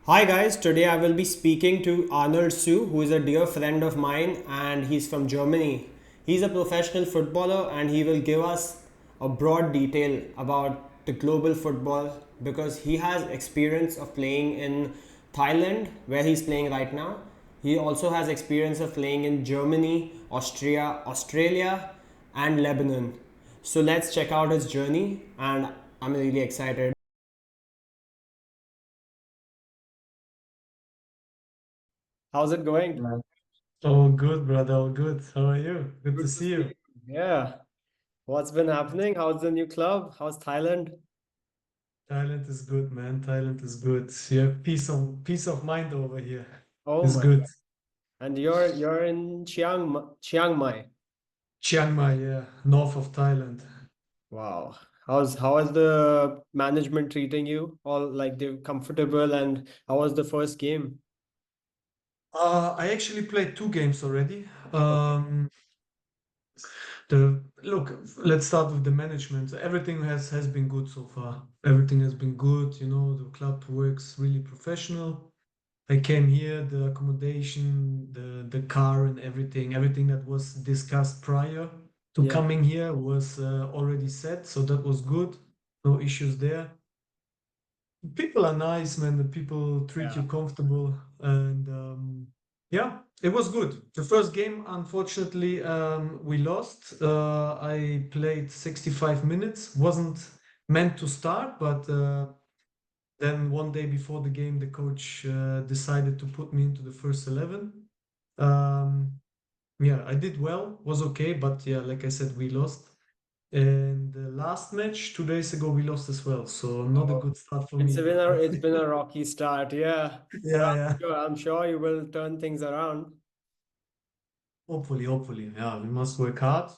Hi guys, today I will be speaking to Arnold Suew, who is a dear friend of mine and he's from Germany. He's a professional footballer and he will give us a broad detail about the global football because he has experience of playing in Thailand, where he's playing right now. He also has experience of playing in Germany, Austria, Australia, and Lebanon. So let's check out his journey and I'm really excited. How's it going? Yeah. All good, brother. All good. How are you? Good to Good to see see you. you. Yeah. What's been happening? How's the new club? How's Thailand? Thailand is good, man. Thailand is good. You have peace of mind over here. Oh It's my good. God. And you're in Chiang Mai. Chiang Mai, yeah, north of Thailand. Wow. How is the management treating you? All like they're comfortable, and how was the first game? I actually played two games already. Okay. The look, let's start with the management. Everything has been good so far. Everything has been good. The club works really professional. I came here, the accommodation, the car and everything that was discussed prior to Yeah. coming here was already set, so that was good. No issues there. People are nice, man. The people treat Yeah. you comfortable, and yeah, it was good. The first game, unfortunately, we lost. I played 65 minutes. Wasn't meant to start, but then one day before the game, the coach decided to put me into the first 11. Um, yeah, I did well, was okay, but yeah, like I said, we lost. And the last match 2 days ago, we lost as well. So not a Oh, good start for it's me. been a rocky start, yeah. But Yeah, yeah. I'm sure you will turn things around. Hopefully. Yeah, we must work hard,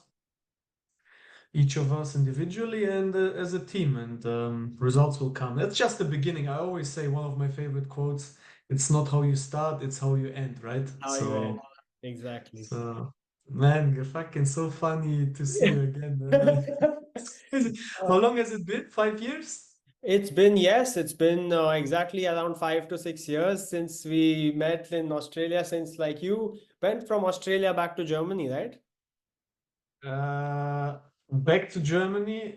each of us individually and as a team, and results will come. That's just the beginning. I always say one of my favorite quotes, it's not how you start, it's how you end, right? How you So end. Exactly. So, man, you're fucking so funny to see you again, man. How long has it been? 5 years? It's been exactly around 5 to 6 years since we met in Australia. Since like you went from Australia back to Germany, right? Uh, Back to Germany,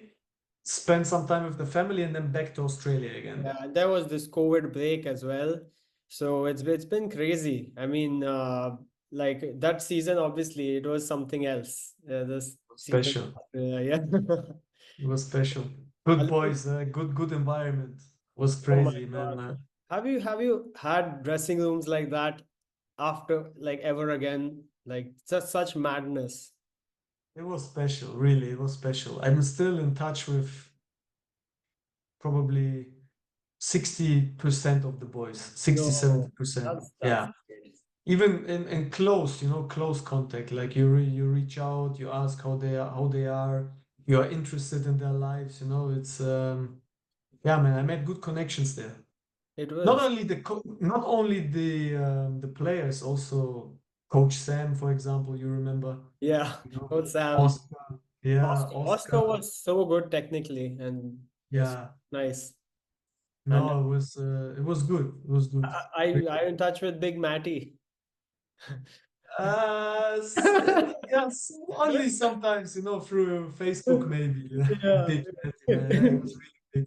spend some time with the family, and then back to Australia again. Yeah, and there was this COVID break as well. So it's been crazy. I mean, like that season, obviously, it was something else. This season, Special. yeah. It was special. A Good little- boys, good environment. Was Oh my crazy, man. God. Have you had dressing rooms like that after like ever again? Like such madness. It was special, really. It was special. I'm still in touch with probably 60% of the boys, 60, No, 70%. that's Yeah. Even in close, close contact, like you reach out, you ask how they are, you are interested in their lives, it's yeah, man, I made good connections there. it Not was. only the players, also Coach Sam, for example, you remember, Yeah, Coach Sam. Oscar, yeah, Oscar Oscar, was so good technically and was yeah. nice. And No, it was good. It was good. I'm in touch with Big Matty. Yes, only sometimes, through Facebook, maybe. Yeah. Big Matty, man. Yeah, he was really big.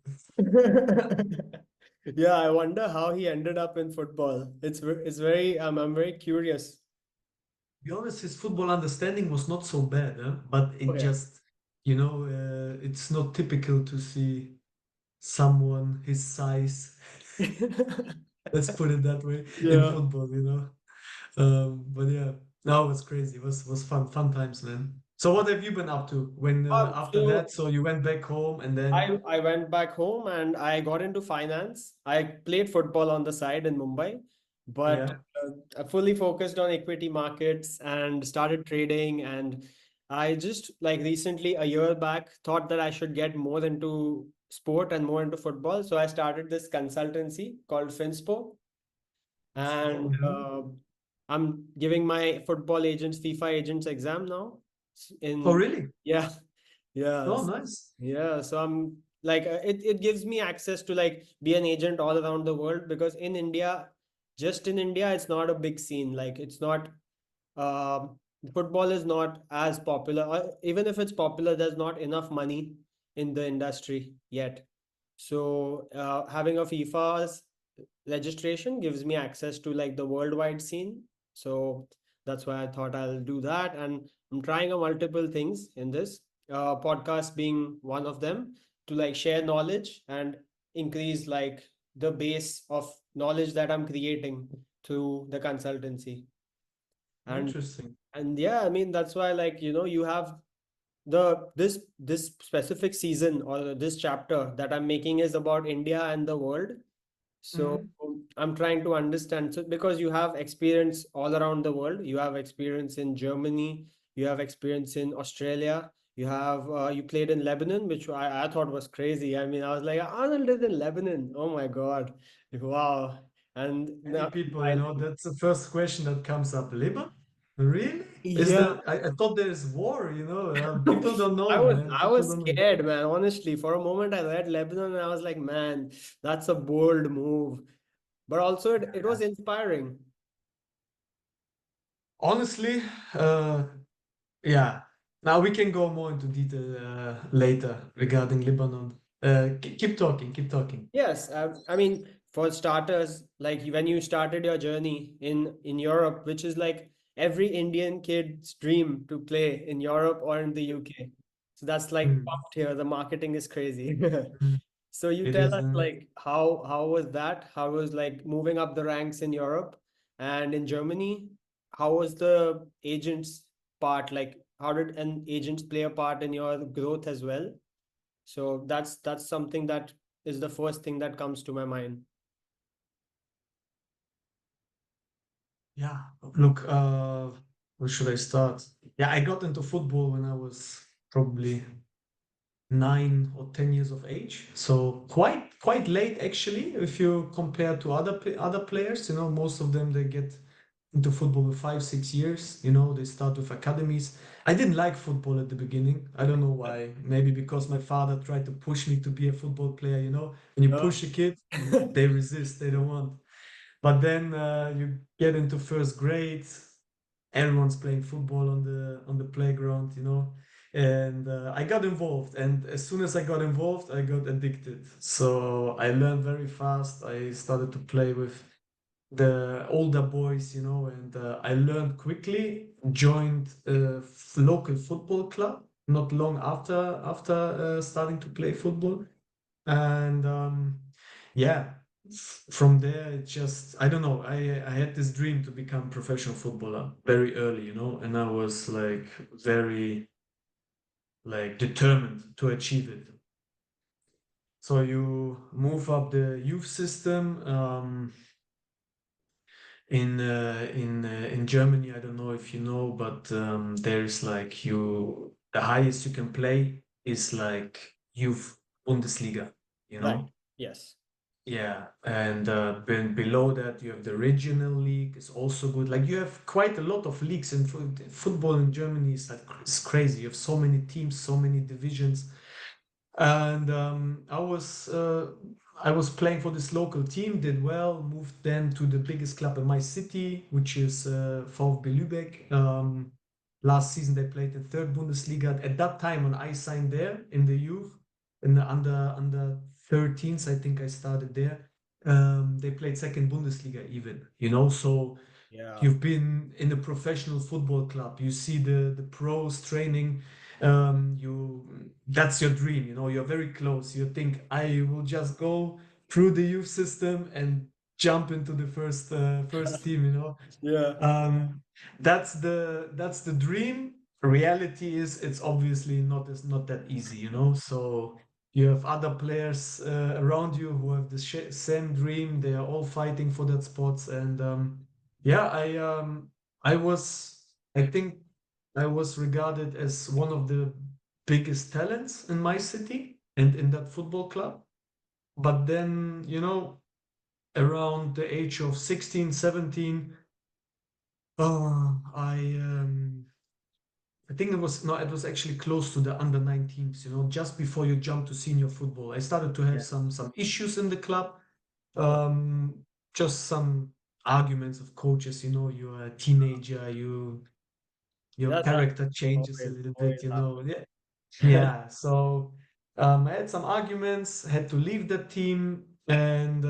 Yeah, I wonder how he ended up in football. It's very I'm very curious. To be honest, his football understanding was not so bad, huh? But it Okay. just, it's not typical to see someone his size, let's put it that way, in Yeah. football. But yeah, no, it was crazy. It was fun times, man. So what have you been up to when after that? So So you went back home and then I went back home and I got into finance. I played football on the side in Mumbai, but yeah. I fully focused on equity markets and started trading. And I just like recently, a year back, thought that I should get more into sport and more into football. So I started this consultancy called Finspo, and Mhm. I'm giving my football agents, FIFA agents exam now. Oh, In really? yeah, yeah. Oh, nice. Yeah, so I'm like it gives me access to like be an agent all around the world, because in India, just in India, it's not a big scene. Like it's not um, football is not as popular. Even if it's popular, there's not enough money in the industry yet. So having a FIFA's registration gives me access to like the worldwide scene. So that's why I thought I'll do that. And I'm trying a multiple things in this, podcast being one of them, to like share knowledge and increase like the base of knowledge that I'm creating through the consultancy. And Interesting. yeah, I mean that's why, like, you have this specific season or this chapter that I'm making is about India and the world. So Mhm. I'm trying to understand. So because you have experience all around the world, you have experience in Germany, you have experience in Australia, you played in Lebanon, which I thought was crazy. I mean, I was like, Arnold is in Lebanon. Oh my God. Wow. And Many now, people, that's the first question that comes up. Lebanon? Really? Is yeah. there? I thought there's war, people don't I know, was man. I People was don't know. scared, man. Honestly, for a moment I read Lebanon and I was like, man, that's a bold move. But also it Yeah. was inspiring. Honestly, uh, yeah. Now we can go more into detail later regarding Lebanon. Keep talking, keep talking. Yes, I mean, for starters, like when you started your journey in Europe, which is like every Indian kid's dream to play in Europe or in the UK. So that's like Mm, pumped here. The marketing is crazy. mm. So you It tell is. us like how was that? How was like moving up the ranks in Europe and in Germany? How was the agents part? Like how did an agents play a part in your growth as well? So that's something that is the first thing that comes to my mind. Yeah. Look, where should I start? Yeah, I got into football when I was probably 9 or 10 years of age. So quite late actually, if you compare to other players. Most of them they get into football with 5 6 years. They start with academies. I didn't like football at the beginning. I don't know why. Maybe because my father tried to push me to be a football player. When you Yeah. push a kid, they resist. They don't want. But then you get into first grade, everyone's playing football on the playground, and I got involved. And as soon as I got involved, I got addicted. So I learned very fast. I started to play with the older boys, and I learned quickly. Joined a local football club not long after starting to play football, and yeah, from there it just I don't know. I had this dream to become professional footballer very early, and I was like very like determined to achieve it. So you move up the youth system in Germany. I don't know if you know, but there's like the highest you can play is like youth Bundesliga, you Right. know. Yes. Yeah, and below that you have the regional league is also good. Like you have quite a lot of leagues in football in Germany. Is like it's crazy. You have so many teams, so many divisions, and I was playing for this local team, did well, moved then to the biggest club in my city, which is VfB Lübeck. Last season they played the third Bundesliga. At that time, when I signed there in the youth, in the under 13s, I think I started there. They played second Bundesliga even, so Yeah. you've been in a professional football club. You see the pros training. You That's your dream. You're very close. You think I will just go through the youth system and jump into the first team. Yeah. um, that's the dream. Reality is it's obviously not that easy, So you have other players around you who have the same dream. They are all fighting for that spot, and yeah, I was I think I was regarded as one of the biggest talents in my city and in that football club. But then, around the age of 16, 17. I I think it was no, it was actually close to the under 19s, you know, just before you jump to senior football. I started to have Yeah. some issues in the club. Oh, Um, just some arguments of coaches, you know, you're a teenager, your that happens. character changes a Always, little bit, always you know. happens. Yeah. Yeah. So I had some arguments, had to leave the team, and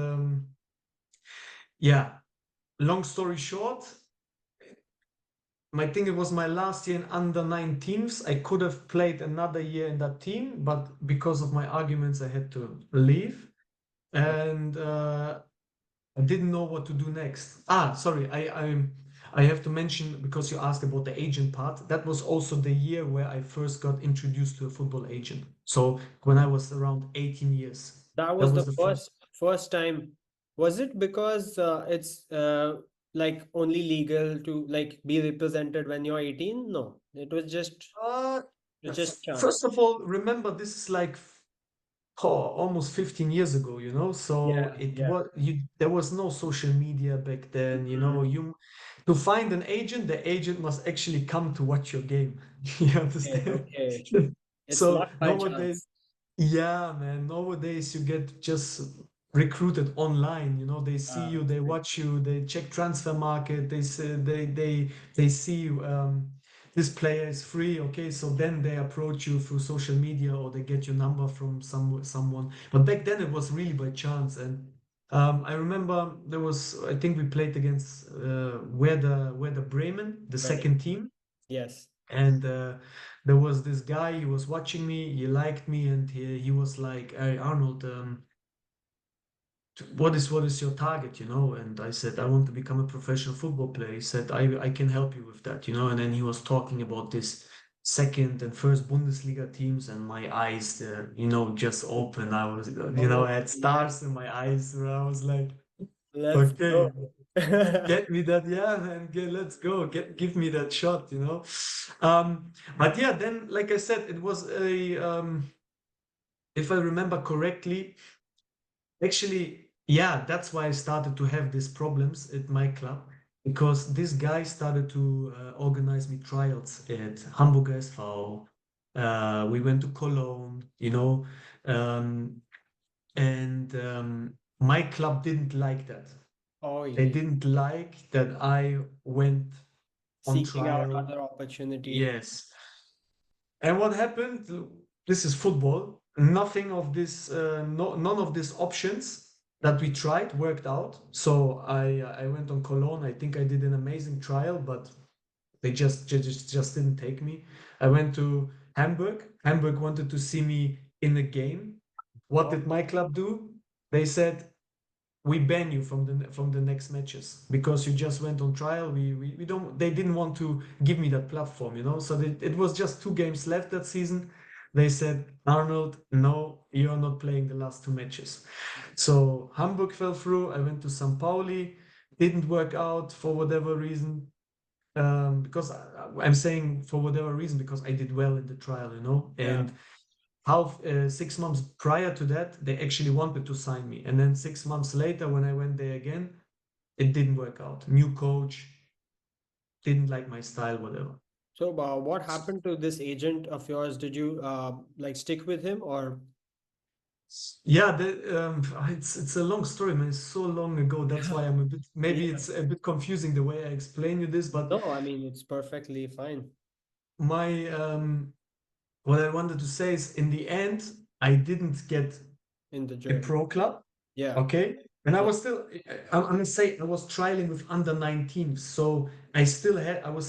yeah, long story short, I think it was my last year in under 19s. I could have played another year in that team, but because of my arguments, I had to leave. Oh, And I didn't know what to do next. Ah, sorry, I have to mention because you asked about the agent part. That was also the year where I first got introduced to a football agent. So when I was around 18 years, that that was the was the first. first time. Was it because it's like only legal to like be represented when you're 18? No, it was Uh, just First chance. of all, remember this is like almost 15 years ago, you know. So Yeah, it yeah. was you there was no social media back then, you know. Mm. You to find an agent, the agent must actually come to watch your game. You Okay, understand? okay. It's So luck by nowadays, chance. yeah, man. Nowadays, you get just recruited online. You know, they see you, That's they great. watch you, they check transfer market. They say they see this player is free. Okay, so then they approach you through social media or they get your number from someone. But back then, it was really by chance. And I remember there was I think we played against Werder Bremen, the Very. second team, Yes. and there was this guy, he was watching me, he liked me, and he was like, hey, Arnold, what is your target, you know? And I said, I want to become a professional football player. He said, I can help you with that, you know? And then he was talking about this second and first Bundesliga teams, and my eyes, you know, just open. I was, you know, Oh, I had yes. stars in my eyes, where I was like, Let's okay, go. get me that, yeah, man, let's go, give me that shot, you know. But yeah, then, like I said, it was if I remember correctly, actually, yeah, that's why I started to have these problems at my club, because this guy started to organize me trials at Hamburger SV. We went to Cologne, you know, um, and my club didn't like that. Oh, They yeah. didn't like that I went on Seeking out trial. other opportunities. Yes. And what happened? This is football. Nothing of this, none of these options that we tried worked out. So I went on Cologne. I think I did an amazing trial, but they just didn't take me. I went to Hamburg. Hamburg wanted to see me in a game. What Oh, did my club do? They said, we ban you from the next matches because you just went on trial. We don't, they didn't want to give me that platform, you know. So it was just 2 games left that season. They said, Arnold, no, you're not playing the last 2 matches. So Hamburg fell through. I went to St. Pauli, didn't work out for whatever reason. Because I'm saying for whatever reason because I did well in the trial, you know. yeah. And 6 months prior to that, they actually wanted to sign me. And then 6 months later, when I went there again, it didn't work out. New coach, didn't like my style, whatever. So, what happened to this agent of yours? Did you like stick with him or? Yeah, it's a long story, man. It's so long ago. That's why I'm a bit, maybe Yeah. it's a bit confusing the way I explain you this, but No, I mean it's perfectly fine my what I wanted to say is in the end, I didn't get in the a journey. pro club. Yeah. Okay. And I Yeah. was still, I'm gonna say I was trialing with under 19. So I still had, I was,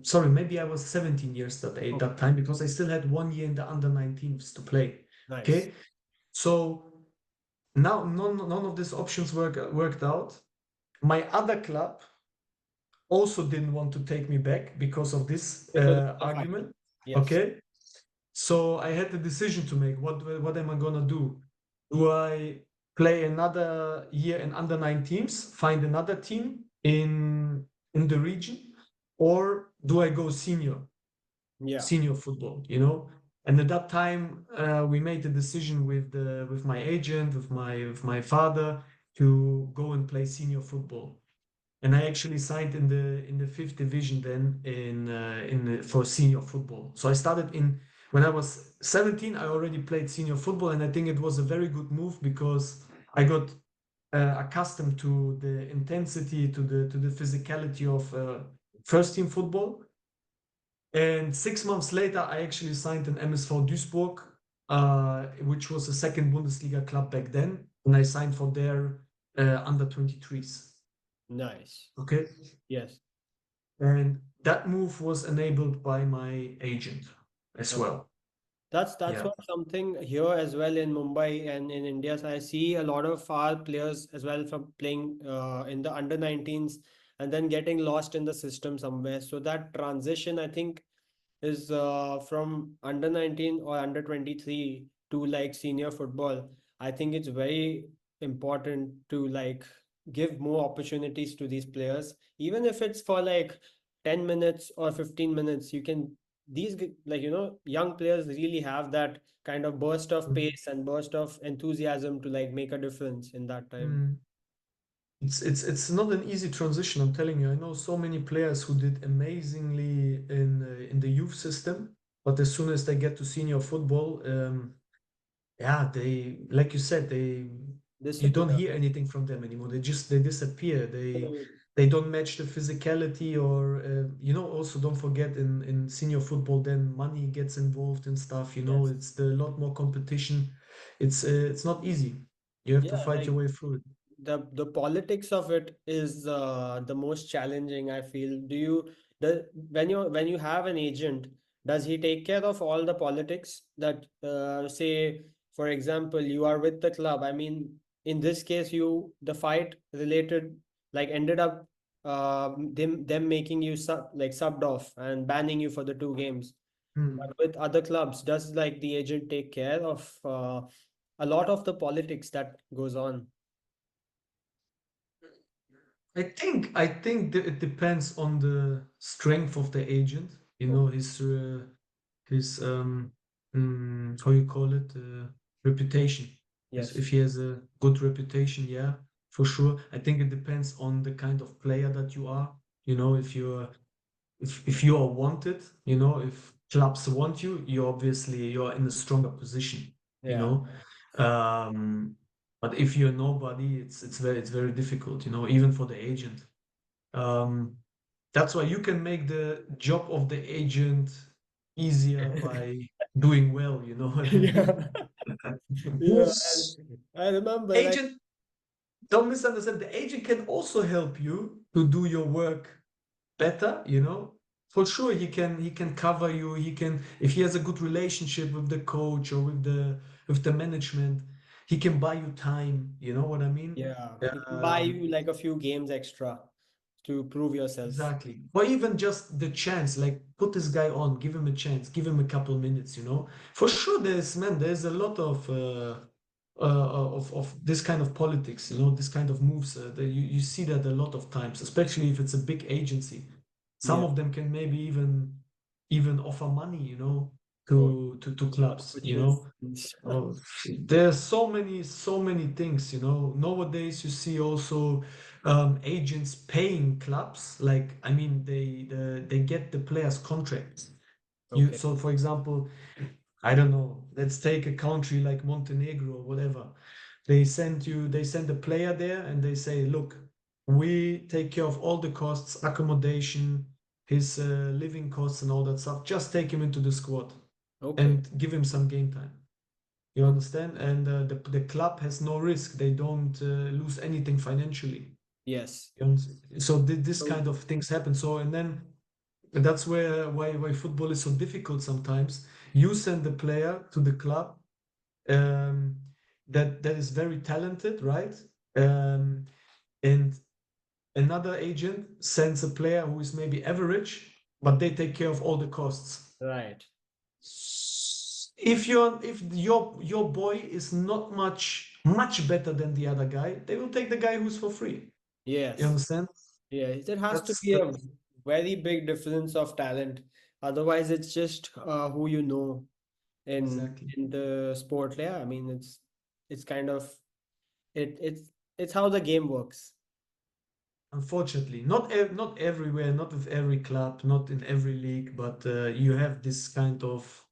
sorry, maybe I was 17 years that Okay. time because I still had 1 year in the under 19s to play. Nice. Okay. So now none of these options worked out. My other club also didn't want to take me back because of this Because of the factor. argument. Yes. Okay. So I had the decision to make. What am I gonna do? Do I play another year in under 19s, find another team in the region, or do I go Yeah. senior football? You know. And at that time, we made the decision with my agent, with my father, to go and play senior football. and I actually signed in the fifth division then for senior football. So I started in when I was 17. I already played senior football, and I think it was a very good move because I got accustomed to the intensity, to the physicality of first team football. And 6 months later, I actually signed an MSV Duisburg, which was a second Bundesliga club back then, and I signed for their under 23s. Nice. Okay. Yes. And that move was enabled by my agent as Okay. well. That's Yeah. what something here as well in Mumbai and in India. So I see a lot of our players as well from playing in the under 19s and then getting lost in the system somewhere. So that transition, I think, is from under 19 or under 23 to like senior football. I think it's very important to like give more opportunities to these players, even if it's for like 10 minutes or 15 minutes. You can like young players really have that kind of burst of pace and burst of enthusiasm to like make a difference in that time. Mm. It's not an easy transition. I'm telling you. I know so many players who did amazingly in the youth system, but as soon as they get to senior football, yeah, they like you said, you don't Disappear. hear anything from them anymore. They disappear. They don't match the physicality, or also don't forget in senior football, then money gets involved and stuff. Yes. It's a lot more competition. It's not easy. You have to Yeah, fight like your way through it. the politics of it is the most challenging, I feel. When you have an agent, does he take care of all the politics that say, for example, you are with the club? I mean, in this case, the fight related like ended up them making you subbed off and banning you for the 2 games. But Hmm. with other clubs, does like the agent take care of a lot of the politics that goes on? I think that it depends on the strength of the agent. His how you call it, reputation. Yes. If he has a good reputation, yeah, for sure. I think it depends on the kind of player that you are. If you are wanted, if clubs want you, you're in a stronger position. You Yeah. know, but if you're nobody, it's very difficult. Even for the agent. Um, that's why you can make the job of the agent easier by doing well. You know what I mean? Yeah. Yeah. I remember like Agent, don't misunderstand. The agent can also help you to do your work better. For sure, he can cover you. He can, if he has a good relationship with the coach or with the management, he can buy you time. You know what I mean? yeah, he can buy Um, you like a few games extra to prove yourself. Exactly. Or even just the chance, like put this guy on, give him a chance, give him a couple minutes. For sure, there's a lot of this kind of politics, this kind of moves. That you see that a lot of times, especially if it's a big agency. Some Yeah. of them can maybe even offer money, Oh, to clubs, opportunities. Oh, there's so many things. Nowadays, you see also agents paying clubs. Like, I mean, they get the players' contracts. Okay. So, for example, I don't know. Let's take a country like Montenegro or whatever. They send a player there, and they say, look, we take care of all the costs, accommodation, his living costs, and all that stuff. Just take him into the squad Okay. and give him some game time. You Okay. understand? And the club has no risk. They don't lose anything financially. Yes. So this So, kind of things happen. So, and then that's why football is so difficult sometimes. You send the player to the club um, that is very talented, right? Um, and another agent sends a player who is maybe average, but they take care of all the costs. right. If your boy is not much better than the other guy, they will take the guy who's for free. You Yes. understand? Yeah, there has to That's be a that's very big difference of talent. Otherwise, it's just who you know in exactly. in the sport. Yeah, I mean it's kind of it's how the game works. unfortunately. Not everywhere, not with every club, not in every league, but you have this kind of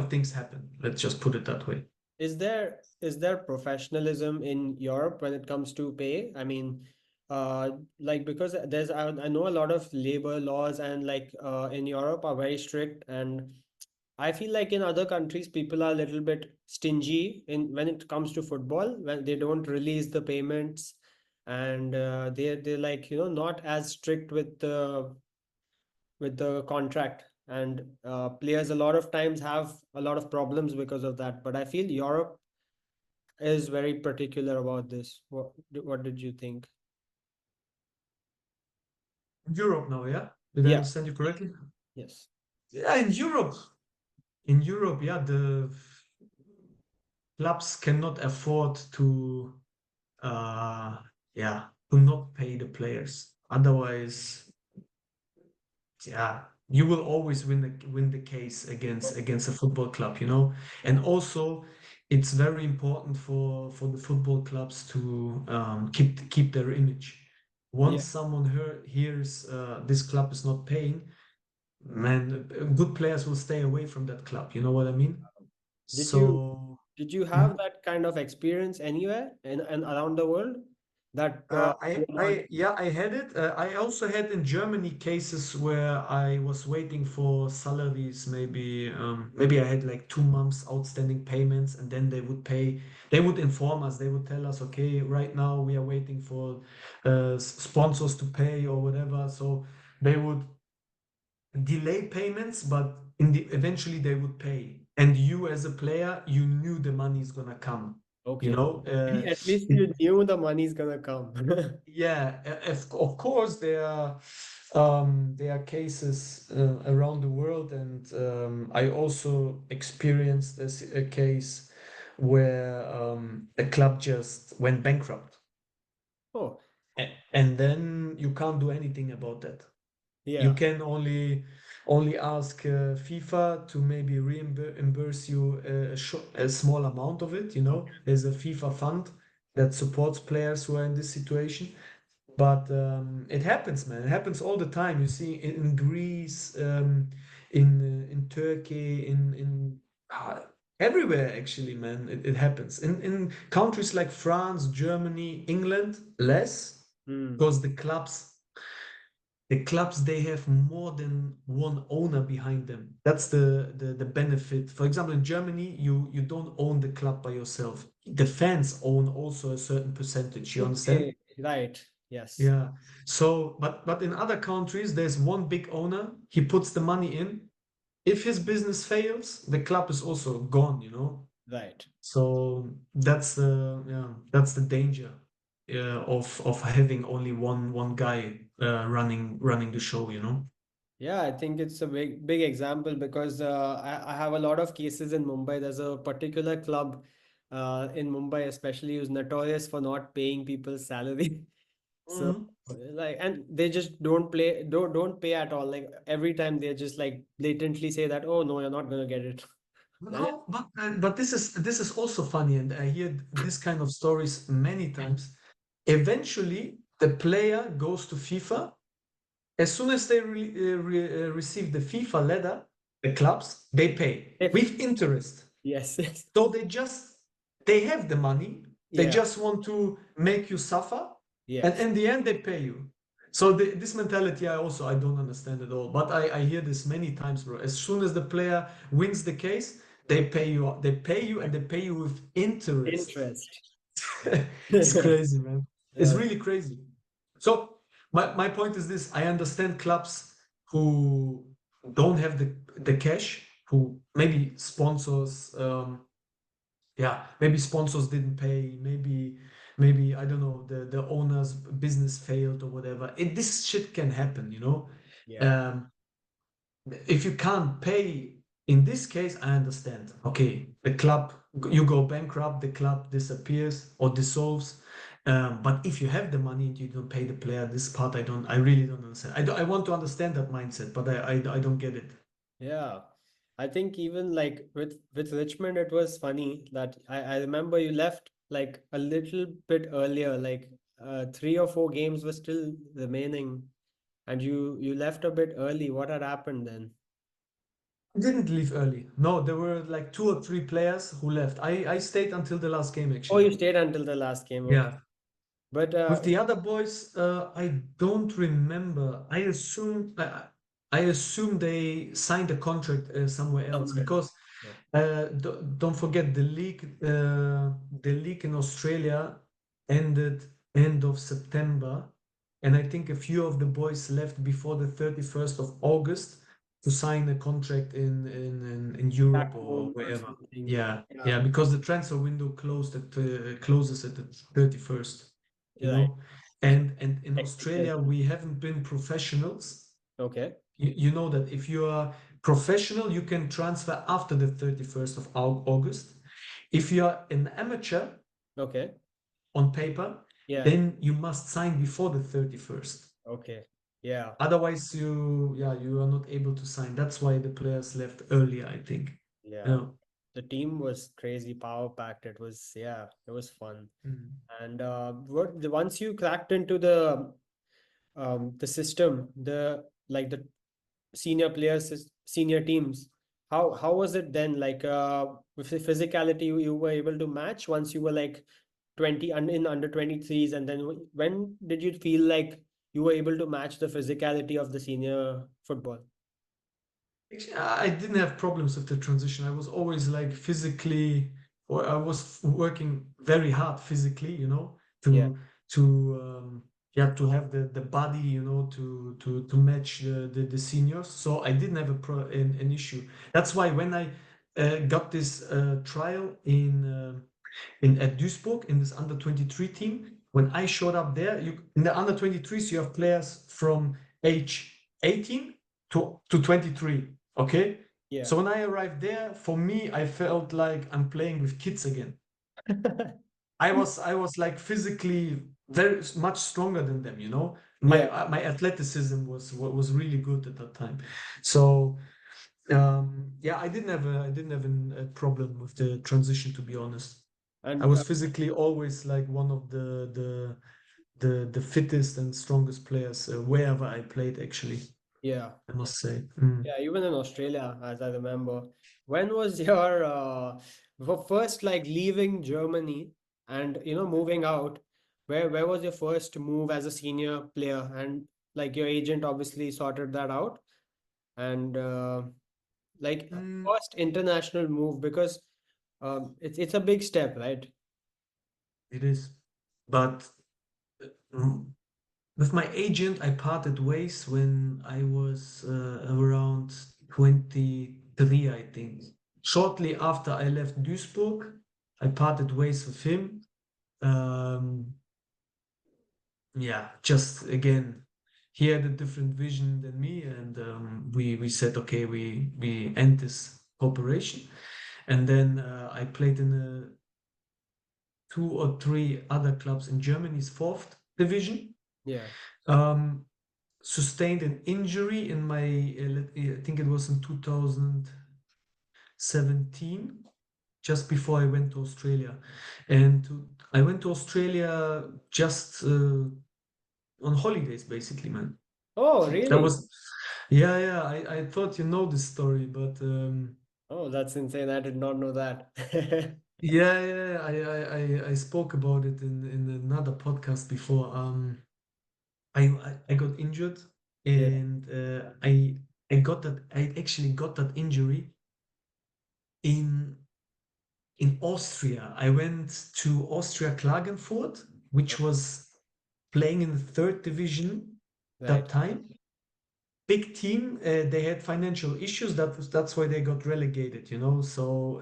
things happen. Let's just put it that way. Is there professionalism in Europe when it comes to pay? I mean, like because I know a lot of labor laws and like in Europe are very strict, and I feel like in other countries people are a little bit stingy in when it comes to football, when they don't release the payments, and they're like not as strict with the contract, and players a lot of times have a lot of problems because of that. But I feel Europe is very particular about this. What did you think? Europe now, yeah? Did I Yeah. understand you correctly? Yes. Yeah, in Europe, yeah, the clubs cannot afford uh, yeah, to not pay the players. Otherwise, yeah, you will always win the case against a football club, you know. And also, it's very important for the football clubs to keep their image. Yeah. Once someone hears this club is not paying, man, good players will stay away from that club. You know what I mean? Did you So. did you have Mhm. that kind of experience anywhere in and around the world that you're not Yeah, I had it. I also had in Germany cases where I was waiting for salaries. Maybe I had like 2 months outstanding payments, and then they would pay. They would inform us. They would tell us, okay, right now we are waiting for sponsors to pay or whatever. So they would delay payments, but eventually they would pay. And you, as a player, you knew the money is gonna come. You okay? know, At least it, you knew the money's gonna come. yeah, of course there are cases around the world, and I also experienced a case where a club just went bankrupt, Oh, and then you can't do anything about that. You yeah. can only ask FIFA to maybe reimburse you a small amount of it. You know, there's a FIFA fund that supports players who are in this situation. But it happens, man. It happens all the time. You see in Greece, in Turkey, in everywhere actually, man. It happens. In countries like France, Germany, England, less Hmm. because the clubs they have more than one owner behind them. That's the benefit. For example, in Germany, you don't own the club by yourself. The fans own also a certain percentage. You understand? Okay. Right. Yes. Yeah. So, but in other countries, there's one big owner. He puts the money in. If his business fails, the club is also gone, you know? Right. So that's the danger of having only one guy running the show, you know? Yeah, I think it's a big example because I have a lot of cases in Mumbai. There's a particular club in Mumbai, especially, who's notorious for not paying people's salary. So Mhm. like, and they just don't pay at all. Like every time they just like blatantly say that, oh no, you're not gonna get it. And No, but this is also funny, and I hear this kind of stories many times. Eventually, the player goes to FIFA. As soon as they receive the FIFA letter, the clubs they pay if with interest. yes, yes, So they have the money. They yeah, just want to make you suffer, and yes, in the end they pay you. So this mentality I don't understand at all. But I hear this many times, bro. As soon as the player wins the case, they pay you. They pay you, and they pay you with interest. interest. It's crazy, man. It's Uh, really crazy. So my point is this: I understand clubs who don't have the cash, who maybe sponsors, yeah, maybe sponsors didn't pay, maybe I don't know, the owner's business failed or whatever. This shit can happen, you know. yeah, Um, if you can't pay, in this case, I understand. Okay, the club, you go bankrupt, the club disappears or dissolves. But if you have the money and you don't pay the player, this part I really don't understand. I want to understand that mindset, but I don't get it. yeah. I think even like with Richmond, it was funny that I remember you left like a little bit earlier. Like three or four games were still remaining, and you left a bit early. What had happened then? I didn't leave early. No, there were like two or three players who left. I stayed until the last game Oh, actually. you stayed until the last game. Okay. Yeah. But With the other boys, I don't remember. I assume they signed a contract somewhere else somewhere. because Yeah. don't forget the league in Australia ended end of September, and I think a few of the boys left before the 31st of August to sign a contract in Back Europe or home or wherever. something. Yeah, Yeah. yeah, because the transfer window closes at the 31st, you Right. know. And in Australia, Technically. we haven't been professionals. Okay. You know that if you are professional, you can transfer after the 31st of August. If you are an amateur Okay. on paper, Yeah. then you must sign before the 31st. Okay. Yeah. Otherwise, you are not able to sign. That's why the players left earlier, I think. Yeah. Yeah. The team was crazy power packed. It was, yeah, it was fun. Mm. And once you cracked into the system, the senior players, senior teams, how was it then? Like with the physicality, you were able to match once you were like 20 in under 23s, and then when did you feel like you were able to match the physicality of the senior football? Actually, I didn't have problems with the transition. I was always like physically, or I was working very hard physically, Yeah. to yeah, to have the body, to match the seniors. So I didn't have an issue. That's why when I got this trial in at Duisburg in this under 23 team, when I showed up there, in the under 23s you have players from age 18 to 23. Okay. Yeah. So when I arrived there, for me, I felt like I'm playing with kids again. I was like physically very much stronger than them, My Yeah. my athleticism was really good at that time. So yeah, I didn't have a problem with the transition, to be honest. I And was physically always like one of the fittest and strongest players wherever I played, actually, yeah. I must say. Mm. Yeah, even in Australia, as I remember. When was your first like leaving Germany and moving out? Where was your first move as a senior player? And like your agent obviously sorted that out. And like Mm, first international move because it's a big step, right? it is. But mm, with my agent, I parted ways when I was around 23, I think. Shortly after I left Duisburg, I parted ways with him. Um, yeah, just again, he had a different vision than me, and we said, okay, we end this cooperation. And then I played in two or three other clubs in Germany's fourth division. Yeah. Um, Sustained an injury in my, I think it was in 2017, just before I went to Australia. I went to Australia just on holidays, basically, man. Oh, That really? was, yeah, yeah. I thought you know this story, but Oh, that's insane. I did not know that. yeah, yeah. I spoke about it in another podcast before. I got injured, Yeah. and I actually got that injury in Austria. I went to Austria Klagenfurt, which was playing in the third division that Right. time. Big team. They had financial issues. That's why they got relegated. So,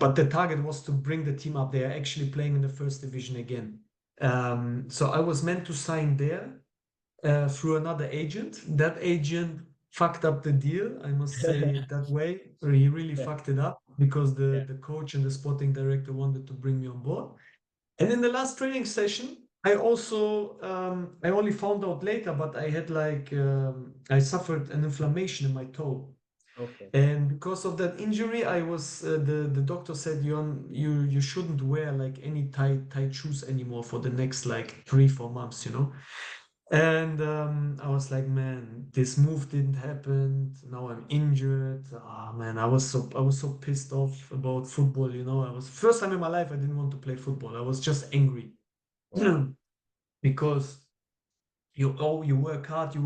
but the target was to bring the team up. They are actually playing in the first division again. So I was meant to sign there through another agent. That agent fucked up the deal, I must say it that way. Or he really Yeah. fucked it up because Yeah. the coach and the sporting director wanted to bring me on board. And in the last training session, I only found out later, but I suffered an inflammation in my toe. Okay. And because of that injury, I was the doctor said you shouldn't wear like any tight shoes anymore for the next like 3 4 months, you know. And I was like, man, this move didn't happen. Now I'm injured. Ah, man, I was so pissed off about football. You know, I was first time in my life I didn't want to play football. I was just angry Wow. because you work hard, you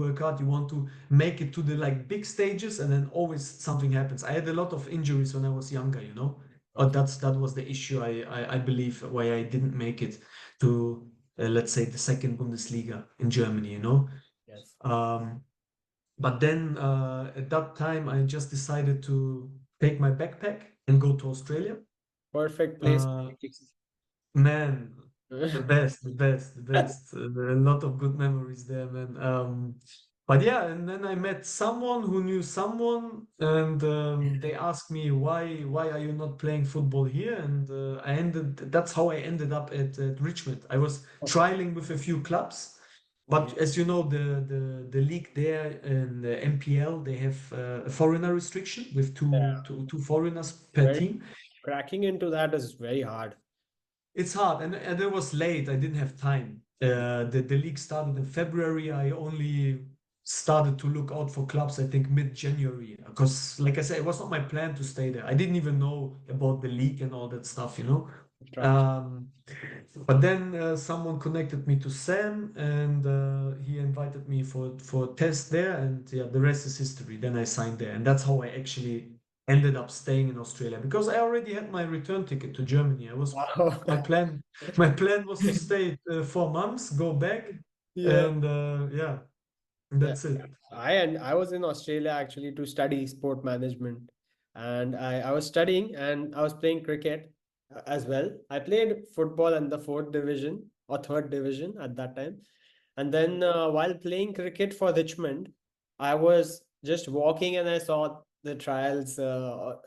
want to make it to the like big stages, and then always something happens. I had a lot of injuries when I was younger, you know, but Okay. that was the issue. I believe why I didn't make it to let's say the second Bundesliga in Germany, you know. Yes. Um, but then at that time, I just decided to take my backpack and go to Australia. Perfect place. Uh, Man, the best, the best, the best. A lot of good memories there, man. But yeah, and then I met someone who knew someone, and they asked me why are you not playing football here? And that's how I ended up at Richmond. I was trialing with a few clubs, Okay. but as you know, the league there in the MPL, they have a foreigner restriction with Yeah. two foreigners per Very team. cracking into that is very hard. It's hard, and it was late. I didn't have time. The league started in February. I only started to look out for clubs, I think, mid-January. Because, like I said, it was not my plan to stay there. I didn't even know about the league and all that stuff, you know. Structure. Um, but then someone connected me to Sam, and he invited me for a test there, and yeah, the rest is history. Then I signed there, and that's how I actually ended up staying in Australia because I already had my return ticket to Germany. I was Wow. my plan. My plan was to stay 4 months, go back, Yeah. and yeah, Yeah. that's it. I was in Australia actually to study sport management, and I was studying and I was playing cricket as well. I played football in the fourth division or third division at that time, and then while playing cricket for Richmond, I was just walking and I saw the trials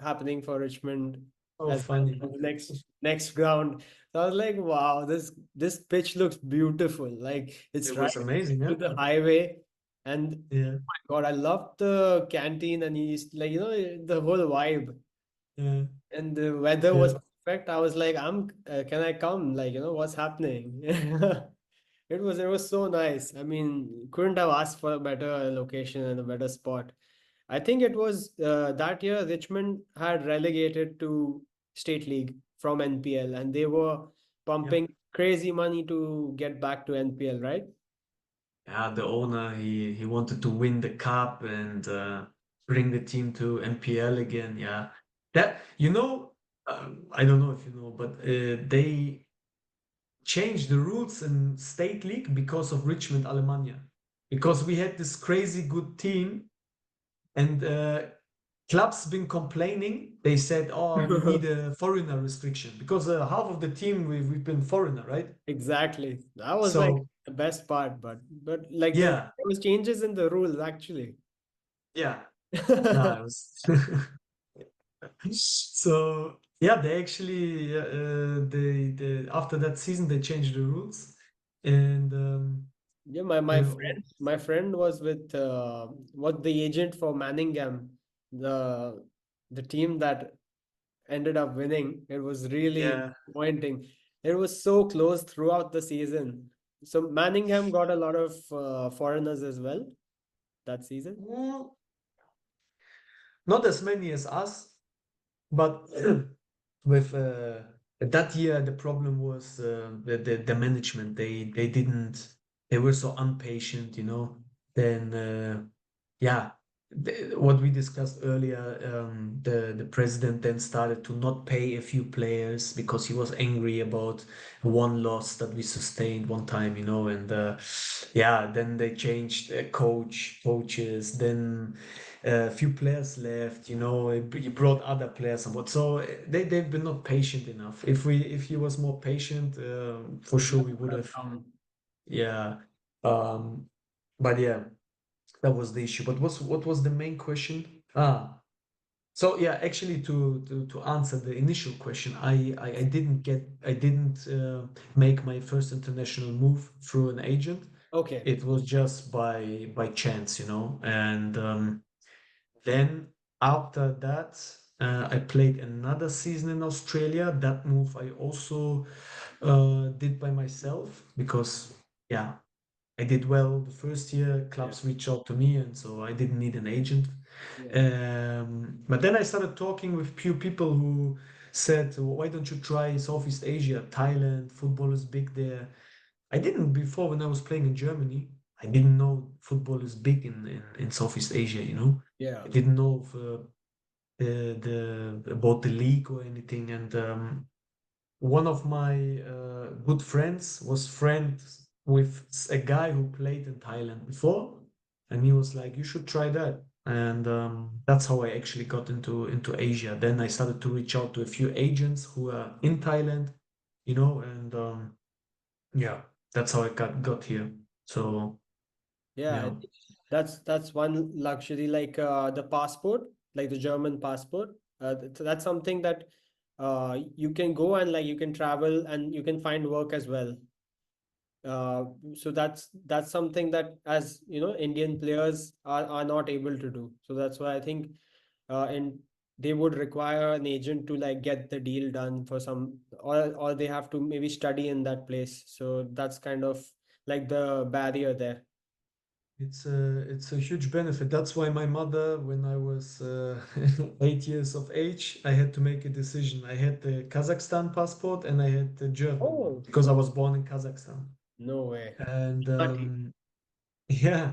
happening for Richmond Oh, as well funny. on the next ground. So I was like, wow, this pitch looks beautiful. Like it's It right was amazing, to huh? the highway. And Yeah, my God, I loved the canteen and he's like, the whole vibe. yeah, And the weather was yeah. perfect. I was like, can I come? Like, what's happening? It was so nice. I mean, couldn't have asked for a better location and a better spot. I think it was that year Richmond had relegated to State League from NPL and they were Yep. pumping crazy money to get back to NPL, right? Yeah, the owner he wanted to win the cup and bring the team to MPL again. Yeah, that I don't know if you know, but they changed the rules in state league because of Richmond Alemannia, because we had this crazy good team and clubs been complaining. They said, "Oh, we need a foreigner restriction because half of the team we've been foreigner, right?" Exactly. That was like So the best part, but like yeah, there was changes in the rules actually. yeah, no, it was. So yeah, they actually they after that season they changed the rules, and Yeah, my oh, friend was with was the agent for Manningham, the the team that ended up winning. It was really yeah, disappointing. It was so close throughout the season. So Manningham got a lot of foreigners as well that season. mm, not as many as us, but with that year the problem was the management. They didn't. They were so impatient, you know. Then yeah, what we discussed earlier, the president then started to not pay a few players because he was angry about one loss that we sustained one time, you know, and yeah, then they changed coaches, then a few players left, you know, he brought other players on board, so they've been not patient enough. If he was more patient, for sure we would have, yeah, um, but yeah. That was the issue. But what was the main question? So yeah, actually to answer the initial question, I didn't make my first international move through an agent. Okay. It was just by chance, you know. And then after that, I played another season in Australia. That move I also did by myself because, yeah, I did well the first year. Yeah. Clubs reached out to me, and so I didn't need an agent. Yeah. But then I started talking with few people who said, "Why don't you try Southeast Asia, Thailand? Football is big there." I didn't before when I was playing in Germany. I didn't know football is big in Southeast Asia, you know. Yeah. I didn't know of, about the league or anything. And one of my good friends was friends with a guy who played in Thailand before, and he was like, "You should try that." And that's how I actually got into Asia. Then I started to reach out to a few agents who are in Thailand, you know, and yeah, that's how I got here. So Yeah, I yeah, think that's one luxury, like the passport, like the German passport. That's something that you can go and like you can travel and you can find work as well. So that's something that, as you know, Indian players are not able to do. So that's why I think and they would require an agent to like get the deal done for some, or they have to maybe study in that place. So that's kind of like the barrier there. it's a huge benefit. That's why my mother, when I was 8 years of age, I had to make a decision. I had the Kazakhstan passport and I had the German one Oh, because I was born in Kazakhstan. no way. And Lucky. yeah,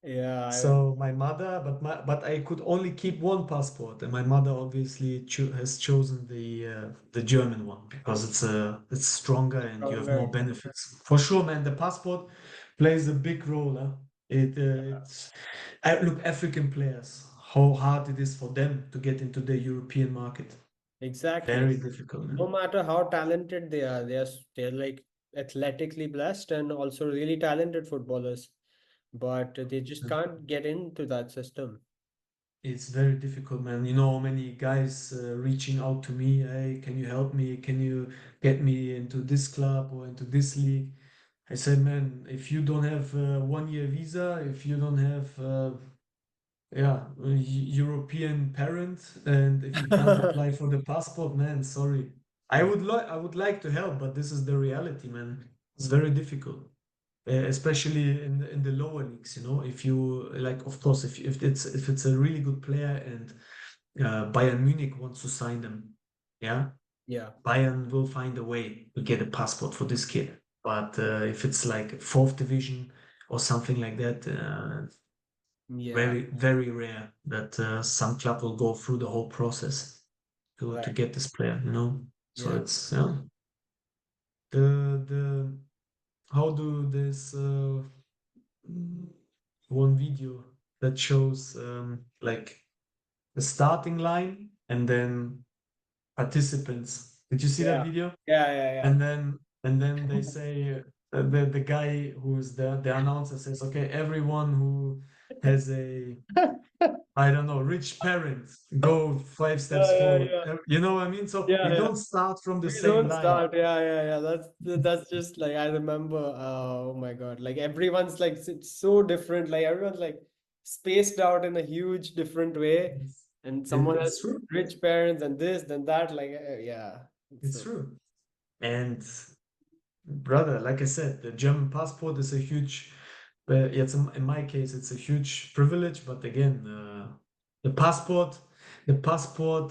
Yeah, so my mother, but I could only keep one passport, and my mother obviously has chosen the German one because it's stronger and you have stronger. more benefits. For sure, man. The passport plays a big role. Huh? It's look, African players, how hard it is for them to get into the European market. Exactly. Very difficult, No man. matter how talented they are, they're like athletically blessed and also really talented footballers, but they just can't get into that system. It's very difficult, man. You know, many guys reaching out to me, hey, can you help me? Can you get me into this club or into this league? I said, man, if you don't have a 1 year visa, if you don't have, yeah, a European parent, and if you can't apply for the passport, man, sorry. Yeah. I would like to help, but this is the reality, man. It's very difficult, especially in the lower leagues. You know, if you like, of course, if it's a really good player and Bayern Munich wants to sign them, yeah, Yeah. Bayern will find a way to get a passport for this kid. But if it's like fourth division or something like that, Yeah. very rare that some club will go through the whole process to Right. get this player. You know, so Yeah. it's yeah. The how do this one video that shows like the starting line and then participants. Did you see that Yeah. video? Yeah. Yeah. Yeah. And then they say the guy who's the announcer says, okay, everyone who has a I don't know rich parent go 5 steps Yeah. forward. Yeah. You know what I mean? So Yeah. we Yeah. don't start from the We same don't line. start. Yeah, yeah, yeah. That's just like I remember. Oh my God! Like everyone's like it's so different. Like everyone's like spaced out in a huge different way, It's, and someone has it's true. rich parents and this, then that. Like yeah. It's So true. And brother, like I said, the German passport is a huge, it's in my case, it's a huge privilege. But again, the passport, the passport,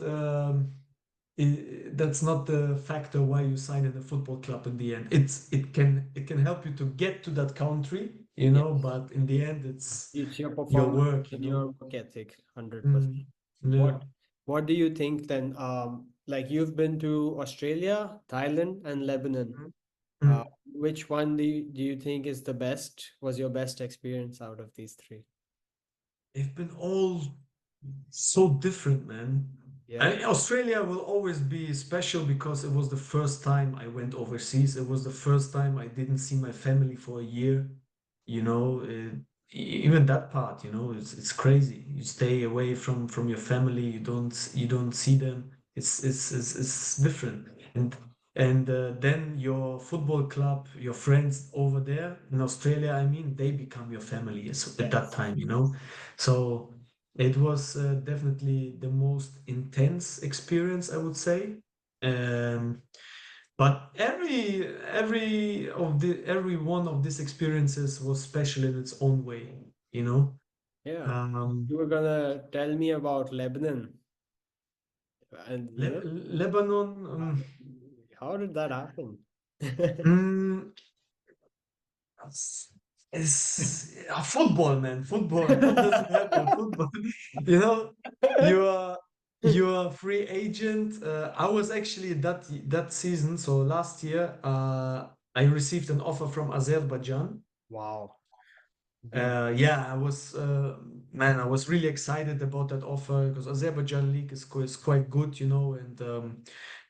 that's not the factor why you sign in a football club in the end. It can help you to get to that country, you yeah, know, but in the end, it's it's your your performance work, you and know. your work ethic, 100%. Mm, yeah. What do you think then? Like you've been to Australia, Thailand, and Lebanon. Mm, Uh, mm. which one do you think is the best, was your best experience out of these three? They've been all so different, man. Yeah. Australia will always be special because it was the first time I went overseas. It was the first time I didn't see my family for a year. You know, even that part, you know, it's crazy. You stay away from your family. You don't see them. It's different. And then your football club, your friends over there in Australia, I mean, they become your family at that Yes. time, you know. So It was definitely the most intense experience, I would say. Um, but every one of these experiences was special in its own way, you know. Yeah. Um, You were gonna tell me about Lebanon, and Lebanon, how did that happen? mm, football, man. Football. What doesn't happen? Football. You know, you are you're a free agent. I was actually that season, so last year, I received an offer from Azerbaijan. Wow, big. Yeah, man, I was really excited about that offer because Azerbaijan league is quite good, you know, and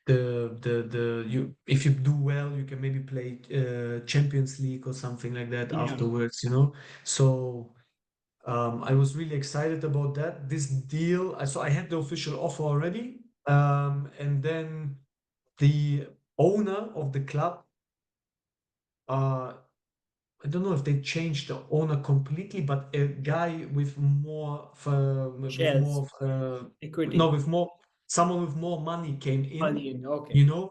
the you if you do well, you can maybe play Champions League or something like that Yeah. afterwards, you know. So I was really excited about that. This deal, so I had the official offer already, and then the owner of the club. Uh, I don't know if they changed the owner completely, but a guy with Shares, more no equity, with more someone with more money came in, money. Okay. you know,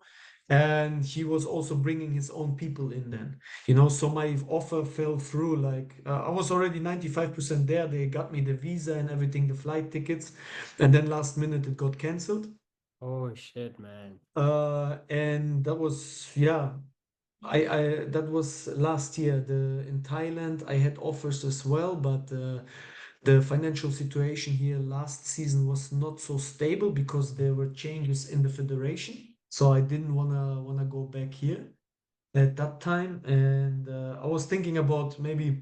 and he was also bringing his own people in then, you know. So my offer fell through. Like I was already 95% there. They got me the visa and everything, the flight tickets, and then last minute it got cancelled. Oh shit, man. And that was yeah. I that was last year. In Thailand, I had offers as well, but the financial situation here last season was not so stable because there were changes in the federation. So I didn't wanna go back here at that time, and I was thinking about maybe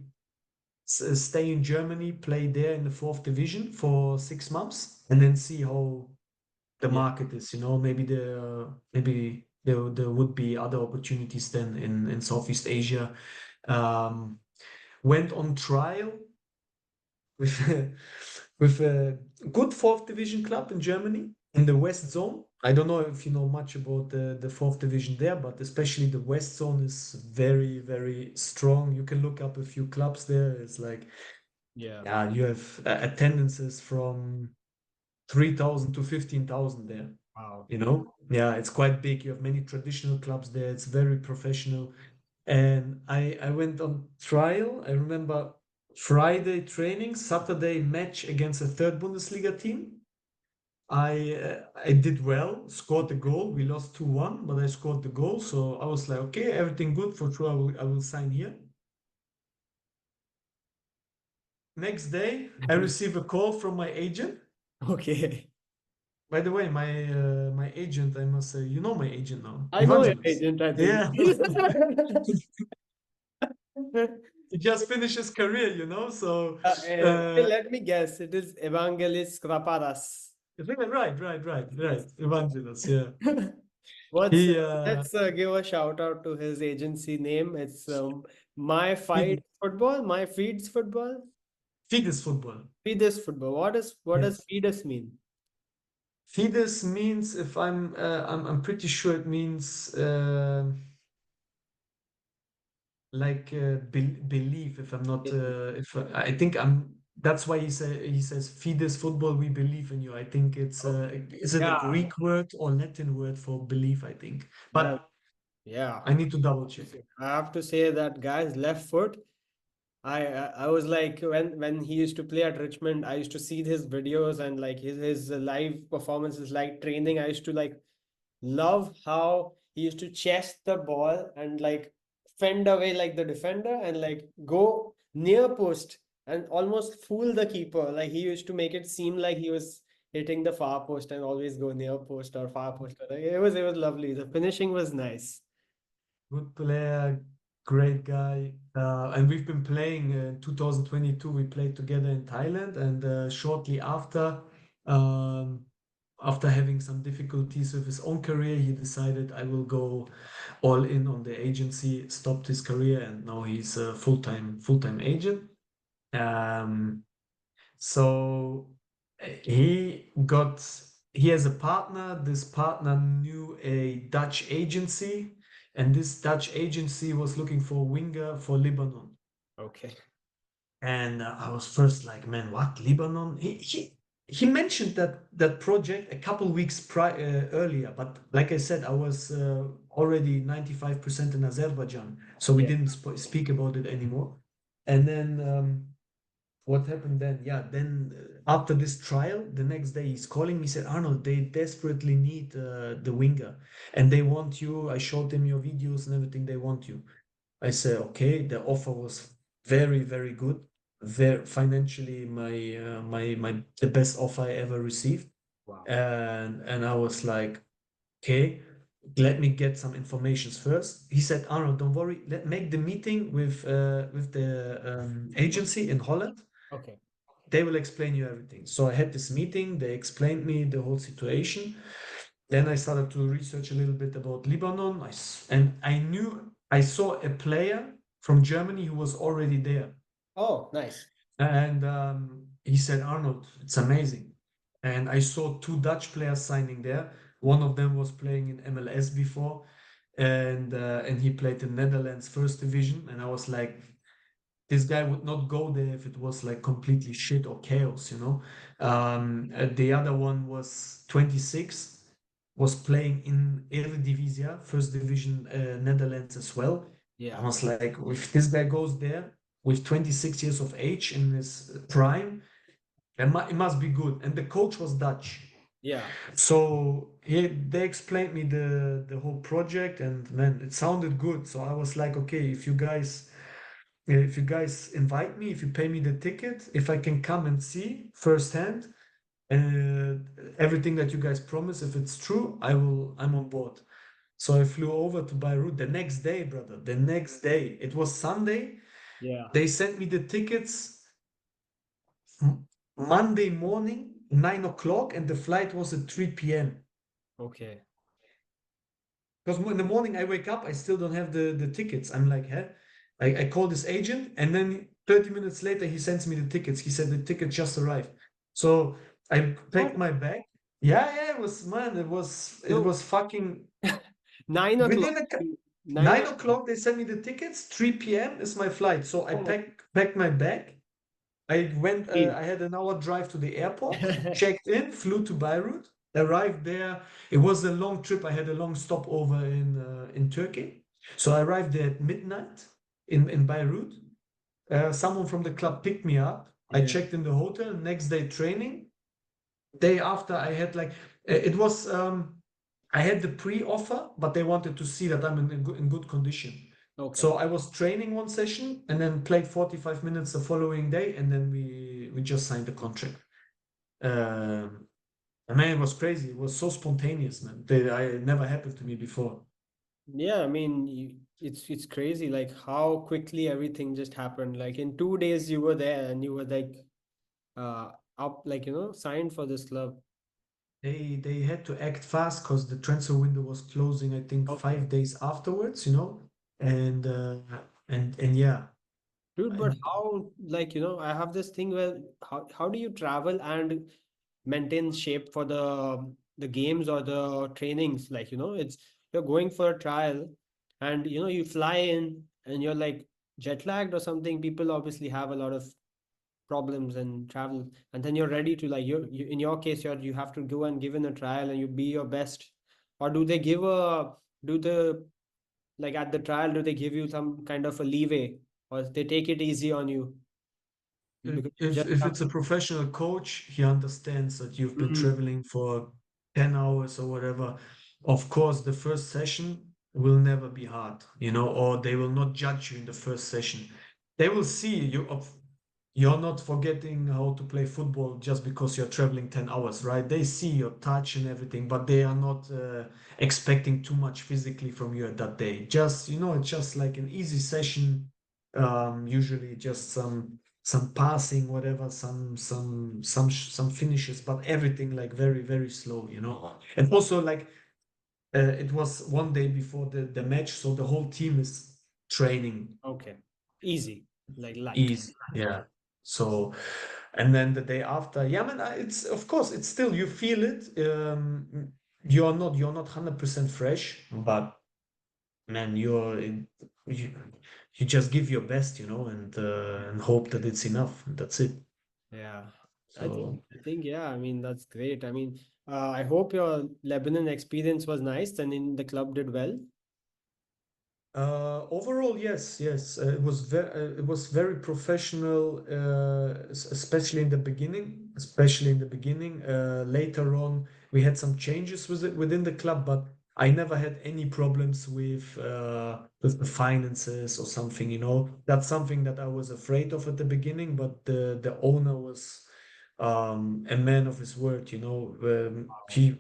stay in Germany, play there in the fourth division for 6 months, and then see how the Yeah. market is. You know, maybe there would be other opportunities then in Southeast Asia. Um, Went on trial with with a good fourth division club in Germany in the West Zone. I don't know if you know much about the fourth division there, but especially the West Zone is very, very strong. You can look up a few clubs there. It's like, Yeah. yeah, you have attendances from 3,000 to 15,000 there. Wow. You know, yeah, it's quite big. You have many traditional clubs there. It's very professional. And I went on trial. I remember Friday training, Saturday match against a third Bundesliga team. I did well, scored the goal. We lost 2-1, but I scored the goal. So I was like, okay, everything good for sure. I will sign here. Next day, I receive a call from my agent. Okay. By the way, my agent, I must say, you know my agent now, I know your Evangelos. agent, I think. Yeah. He just finished his career, you know. So, Okay, let me guess. It is Evangelis Kraparas. right. Evangelos, yeah. What's He let's give a shout out to his agency name. It's My Fight feed Football, My Feeds Football, Fides football. Feedus Football. What does Yes. Feedus mean? Fides means, if I'm pretty sure it means like belief. If I'm not if I think I'm that's why he says Fides football, we believe in you. I think it's is it a Yeah, Greek word or Latin word for belief, I think. well, But yeah. I need to double check. I have to say that guy's left foot. I was like when he used to play at Richmond, I used to see his videos and like his live performances, like training. I used to like love how he used to chest the ball and like fend away like the defender and like go near post and almost fool the keeper. Like he used to make it seem like he was hitting the far post and always go near post or far post. Like, it was lovely. The finishing was nice. Good player, great guy. And we've been playing in 2022. We played together in Thailand, and shortly um, after having some difficulties with his own career, he decided I will go all in on the agency. Stopped his career, and now he's a full-time agent. Um, so he has a partner. This partner knew a Dutch agency, and this Dutch agency was looking for a winger for Lebanon. Okay. And I was first like, man, what, Lebanon? He mentioned that project a couple weeks earlier, but like I said, I was already 95% in Azerbaijan, so we Yeah. didn't speak about it anymore. And then what happened then? Yeah, then after this trial, the next day he's calling me, said, Arnold, they desperately need the winger and they want you. I showed them your videos and everything, they want you. I said, okay, the offer was very, very good. Very financially, my the best offer I ever received. Wow. And I was like, okay, let me get some informations first. He said, Arnold, don't worry, let make the meeting with the agency in Holland. Okay. They will explain you everything. So I had this meeting, they explained me the whole situation. Then I started to research a little bit about Lebanon. And I knew I saw a player from Germany who was already there. Oh, nice. And he said, Arnold, it's amazing. And I saw two Dutch players signing there. One of them was playing in MLS before, and he played in Netherlands first division. And I was like, this guy would not go there if it was like completely shit or chaos, you know. The other one was 26, was playing in Eredivisie, first division Netherlands as well. I Yeah. was like, if this guy goes there with 26 years of age in his prime, it must be good. And the coach was Dutch. Yeah. So they explained me the whole project, and man, it sounded good. So I was like, okay, if you guys invite me, if you pay me the ticket, if I can come and see firsthand uh, everything that you guys promise, if it's true, I'm on board. So I flew over to Beirut the next day, brother. The next day. It was Sunday. Yeah. They sent me the tickets Monday morning, 9 o'clock, and the flight was at 3 p.m. Okay. Because in the morning I wake up, I still don't have the tickets. I'm like, huh? I call this agent, and then 30 minutes later, he sends me the tickets. He said the ticket just arrived. So I packed What? my bag. Yeah, yeah, it was, man, it was So fucking 9 o'clock. within 9 9 o'clock. o'clock. They sent me the tickets. 3 p.m. is my flight. So I Oh, packed my bag. I went, please. I had an hour drive to the airport, checked in, flew to Beirut, arrived there. It was a long trip. I had a long stopover in Turkey. So I arrived there at midnight in Beirut. Someone from the club picked me up. I Yeah. checked in the hotel. Next day training. Day after I had like it was I had the pre-offer, but they wanted to see that I'm in good condition. Okay. So I was training one session and then played 45 minutes the following day, and then we just signed the contract. Um, and man, it was crazy. It was so spontaneous, man. I never happened to me before. Yeah, I mean, it's crazy like how quickly everything just happened. Like in 2 days you were there and you were like uh up like signed for this club. They had to act fast because the transfer window was closing, I think, Okay. 5 days afterwards, and and yeah. Dude, but And how like I have this thing where how do you travel and maintain shape for the games or the trainings? Like, it's you're going for a trial and you fly in and you're like jet lagged or something. People obviously have a lot of problems and travel, and then you're ready to like you in your case you have to go and give in a trial and you be your best. Or do the like at the trial do they give you some kind of a leeway or they take it easy on you because you if just if have it's a professional coach, he understands that you've been Mm, traveling for 10 hours or whatever. Of course, the first session will never be hard, or they will not judge you in the first session. They will see you're not forgetting how to play football just because you're traveling 10 hours, right? They see your touch and everything, but they are not expecting too much physically from you at that day. Just, it's just like an easy session, usually just some passing, whatever, some finishes, but everything like very, very slow, And also like it was one day before the match, so the whole team is training okay, easy, like light. easy. Yeah. So, and then the day after, yeah, man, it's of course it's still you feel it. You're not 100% fresh, but man, you, you just give your best, and hope that it's enough. That's it. Yeah, So. I think yeah. I mean, that's great. I mean, I hope your Lebanon experience was nice and in the club did well. Overall, yes, yes. It was very professional, especially in the beginning. Especially in the beginning. Later on, we had some changes within the club, but I never had any problems with the finances or something. That's something that I was afraid of at the beginning, but the owner was a man of his word. He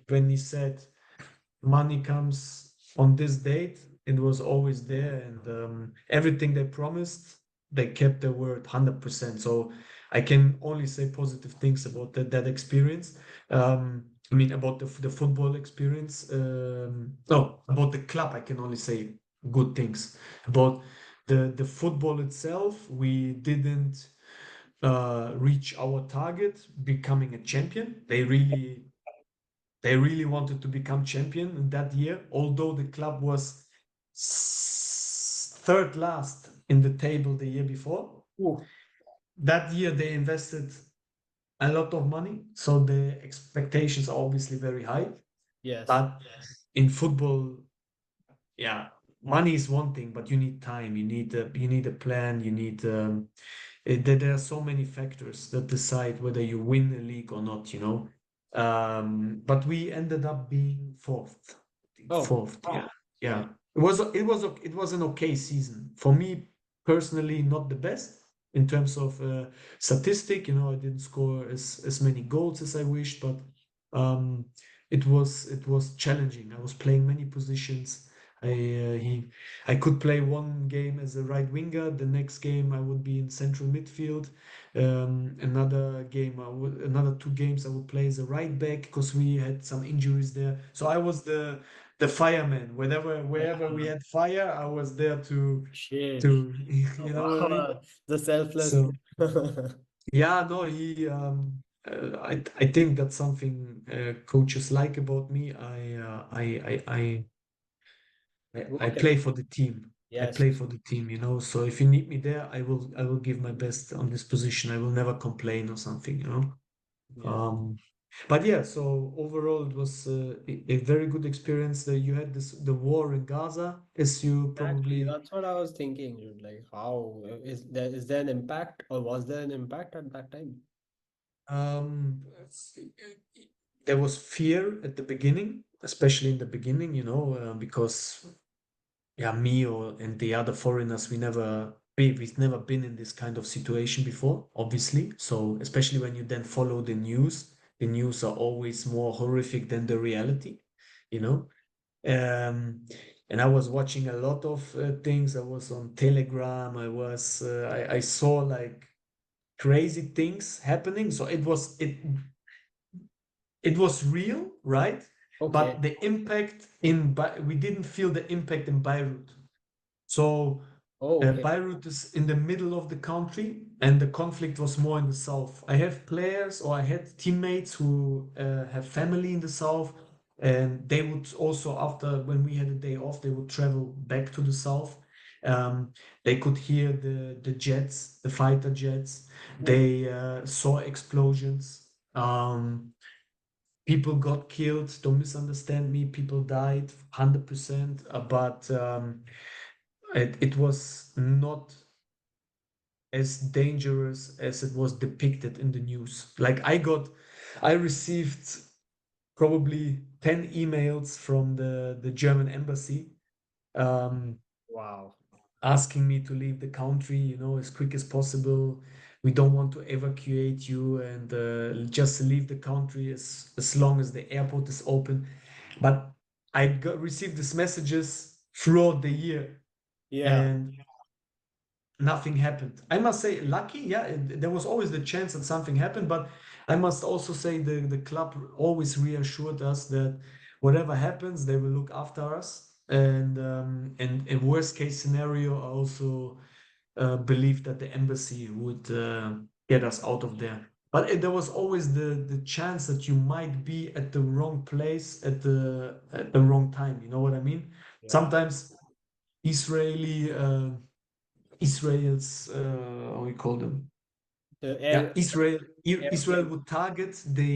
when he said money comes on this date, it was always there, and everything they promised, they kept their word 100%. So I can only say positive things about that experience. I mean, about the football experience. No, about the club, I can only say good things. About the football itself, we didn't reach our target, becoming a champion. They really wanted to become champion in that year, although the club was third last in the table the year before. Ooh, That year they invested a lot of money, so the expectations are obviously very high. yes. But in football, yeah, money is one thing, but you need time, you need a plan, there are so many factors that decide whether you win a league or not, But we ended up being fourth. I think Oh, fourth, yeah. Yeah. It was an okay season. For me personally, not the best in terms of statistic. I didn't score as many goals as I wished, but um, it was challenging. I was playing many positions. I he I could play one game as a right winger. The next game I would be in central midfield. Another 2 games I would play as a right back because we had some injuries there. So I was the fireman. Wherever we yeah. had fire, I was there to Shit. to Oh, you know what I mean. wow. The selfless. So yeah, no, he. I think that's something coaches like about me. I Work play ethic. for the team. I Yes. play for the team, So if you need me there, I will give my best on this position. I will never complain or something. Yes. Um, but yeah, so overall it was a very good experience. That you had the war in Gaza, as you Exactly. probably That's what I was thinking, dude. Like, how is there an impact or was there an impact at that time? it's- there was fear at the beginning, especially in the beginning, because yeah, me and the other foreigners, we've never been in this kind of situation before, obviously. So especially when you then follow the news are always more horrific than the reality, you know. Um, and I was watching a lot of things. I was on Telegram. I saw like crazy things happening. So it was real, right? Okay. But the impact we didn't feel the impact in Beirut. So Oh, okay. Beirut is in the middle of the country, and the conflict was more in the south. I have players, or I had teammates who have family in the south, and they would also, after when we had a day off, they would travel back to the south. Um, they could hear the jets, the fighter jets. Ooh, They saw explosions. People got killed. Don't misunderstand me. People died, 100%. But it was not as dangerous as it was depicted in the news. Like I received probably 10 emails from the German embassy, um, wow. asking me to leave the country, as quick as possible. We don't want to evacuate you, and just leave the country as long as the airport is open. But received these messages throughout the year, Yeah. and nothing happened. I must say, lucky, yeah, there was always the chance that something happened, but I must also say the club always reassured us that whatever happens, they will look after us. And in worst case scenario, I also believe that the embassy would get us out of there. But there was always the chance that you might be at the wrong place at the wrong time. You know what I mean? Yeah. Sometimes Israeli Israel's how we call them. The Yeah, air, Israel airplane. would target the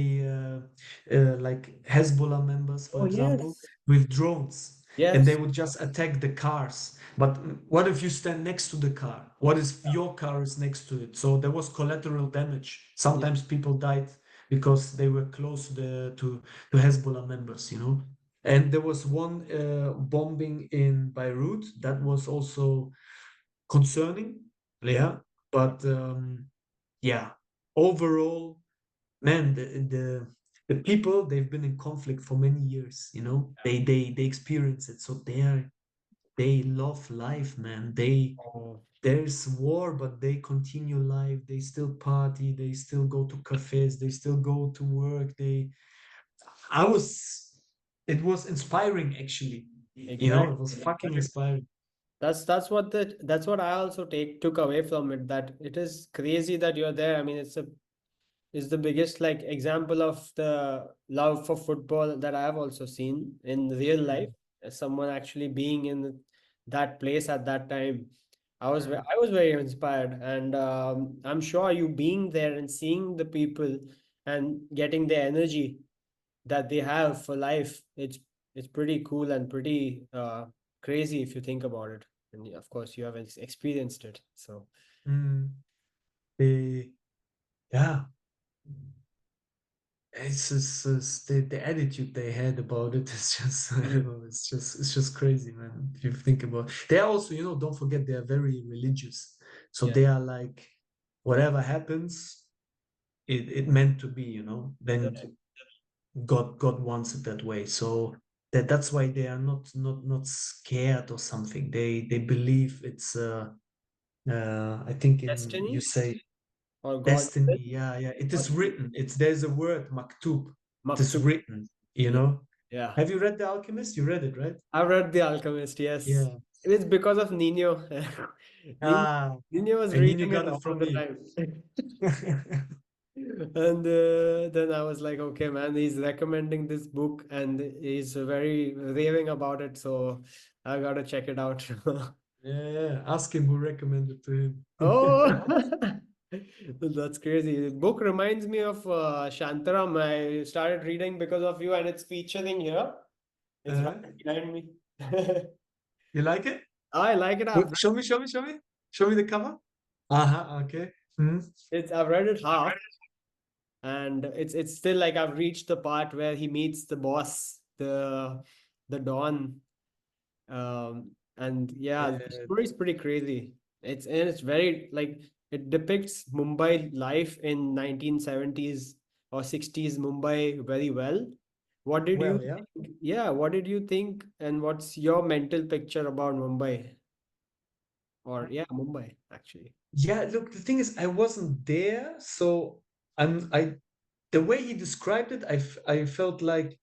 like Hezbollah members, for Oh example, yes, with drones, and they yes, would just attack the cars. But what if you stand next to the car? What if your car is next to it? So there was collateral damage. yeah, Sometimes people died because they were close to to Hezbollah members, you know. And there was one bombing in Beirut that was also concerning, yeah, yeah. But yeah, overall, man, the people they've been in conflict for many years. You know, they experience it, so they love life, man. oh, There's war, but they continue life. They still party. They still go to cafes. They still go to work. I was, it was inspiring actually. You know, exactly. it was fucking inspiring. That's what I also took away from it. That it is crazy that you're there. I mean, it's the biggest like example of the love for football that I have also seen in real life. Mm, As someone actually being in that place at that time, mm, I was very inspired, and I'm sure you being there and seeing the people and getting the energy that they have for life, it's pretty cool and pretty crazy if you think about it. And of course, you have experienced it. So mm. They, yeah. It's the attitude they had about it is just I don't know, it's just crazy, man. If you think about they are also, you know, don't forget they are very religious. So yeah, they are like whatever happens, it meant to be, you know. Then right. God wants it that way. So that's why they are not scared or something. They believe it's I think in you Destiny say or God destiny, yeah, yeah. It or is written. It's there's a word, maktub. It is Maktub. written, you Yeah, know. yeah. Have you read The Alchemist? You read it, right? I've read The Alchemist, yes. Yeah. It is because of Nino. Nino, Ah, Nino was and then you reading it got it all from the me. time. And then I was like, okay, man, he's recommending this book and he's very raving about it. So I gotta check it out. Yeah, yeah. Ask him who recommended to him. Oh, that's crazy. The book reminds me of Shantaram. I started reading because of you, and it's featuring here. It's Uh, right behind me. you like it? I like it. Wait, show me, show me, show me. Show me the cover. Uh-huh, okay. Hmm. I've read it half, and it's still like I've reached the part where he meets the boss, the Don. And yeah, the Uh, story is pretty crazy. It's very like it depicts Mumbai life in 1970s or 60s Mumbai very well. What did you well, yeah. think? Yeah, what did you think? And what's your mental picture about Mumbai? Or yeah, Mumbai actually. Yeah, look, the thing is, I wasn't there, so I the way he described it, I felt like,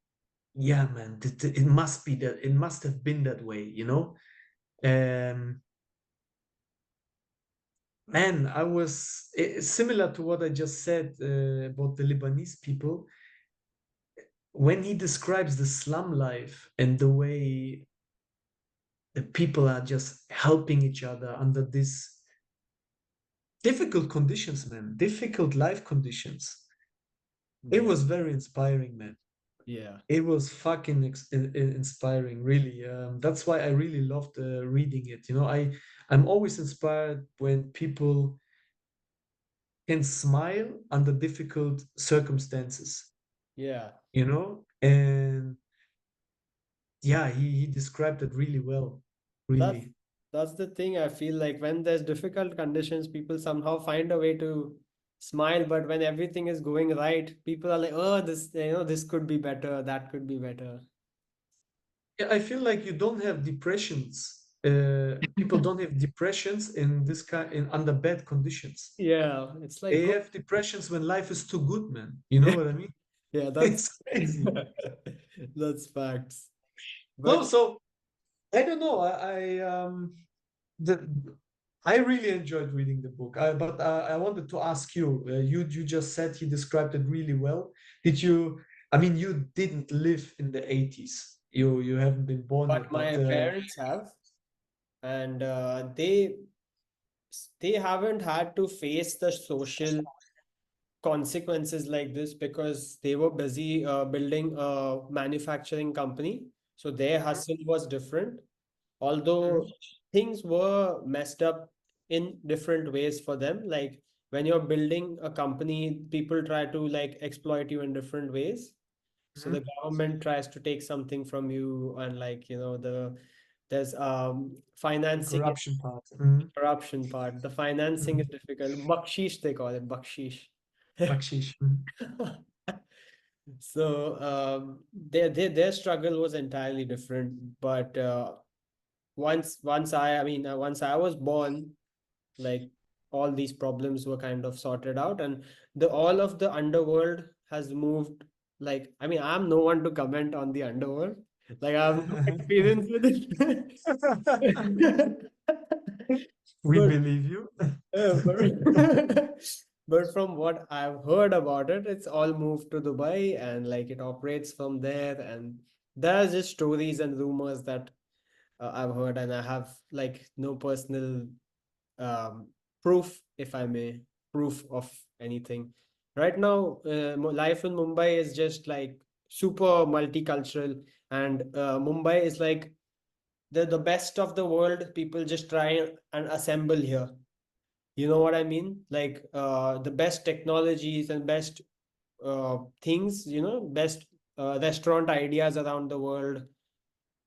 yeah, man, it must be that it must have been that way, you know? Um, Man, I was similar to what I just said about the Lebanese people. When he describes the slum life and the way the people are just helping each other under these difficult conditions, man, difficult life conditions, it Yeah. was very inspiring, man. Yeah. It was fucking inspiring, really. That's why I really loved reading it. You know, I'm always inspired when people can smile under difficult circumstances, Yeah. you know? And yeah, he described it really well, That's really. that's the thing. I feel like when there's difficult conditions, people somehow find a way to smile. But when everything is going right, people are like, "Oh, this could be better. That could be better." Yeah, I feel like you don't have depressions. People don't have depressions in this kind in under bad conditions. Yeah, it's like They good. have depressions when life is too good, man. You know what I mean? Yeah, that's It's crazy. that's facts. No, But so I don't know. The I really enjoyed reading the book. But I wanted to ask you. You just said he described it really well. Did you? I mean, you didn't live in the 80s. You haven't been born but yet. But my parents have. and they haven't had to face the social consequences like this because they were busy building a manufacturing company. So their hustle was different, although things were messed up in different ways for them. Like when you're building a company, people try to like exploit you in different ways. So the Mhm. government tries to take something from you, and like there's The financing, corruption part. Mhm. corruption part. The financing is Mhm. difficult. Bakshish, they call it bakshish. Bakshish. Mhm. So their struggle was entirely different. But once I was born, like all these problems were kind of sorted out, and the all of the underworld has moved. Like, I mean, I'm no one to comment on the underworld. Like, I have no experience with it. We But believe you. but but from what I've heard about it, it's all moved to Dubai and like it operates from there. And there's just stories and rumors that I've heard, and I have like no personal um, proof, if I may, proof of anything. Right now, life in Mumbai is just like super multicultural, and Mumbai is like the best of the world. People just try and assemble here. You know what I mean? Like the best technologies and best things, best restaurant ideas around the world.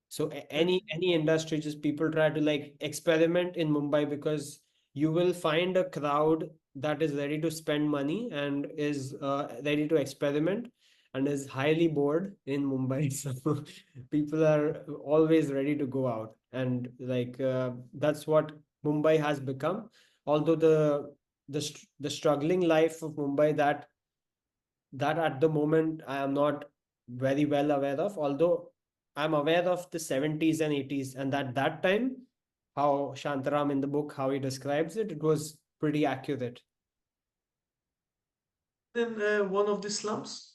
So any industry, just people try to like experiment in Mumbai because you will find a crowd that is ready to spend money and is ready to experiment and is highly bored in Mumbai. So people are always ready to go out, and like that's what Mumbai has become. Although the struggling life of Mumbai, that at the moment I am not very well aware of, although I'm aware of the 70s and 80s, and that time, how Shantaram in the book, how he describes it, it was pretty accurate. In one of the slums.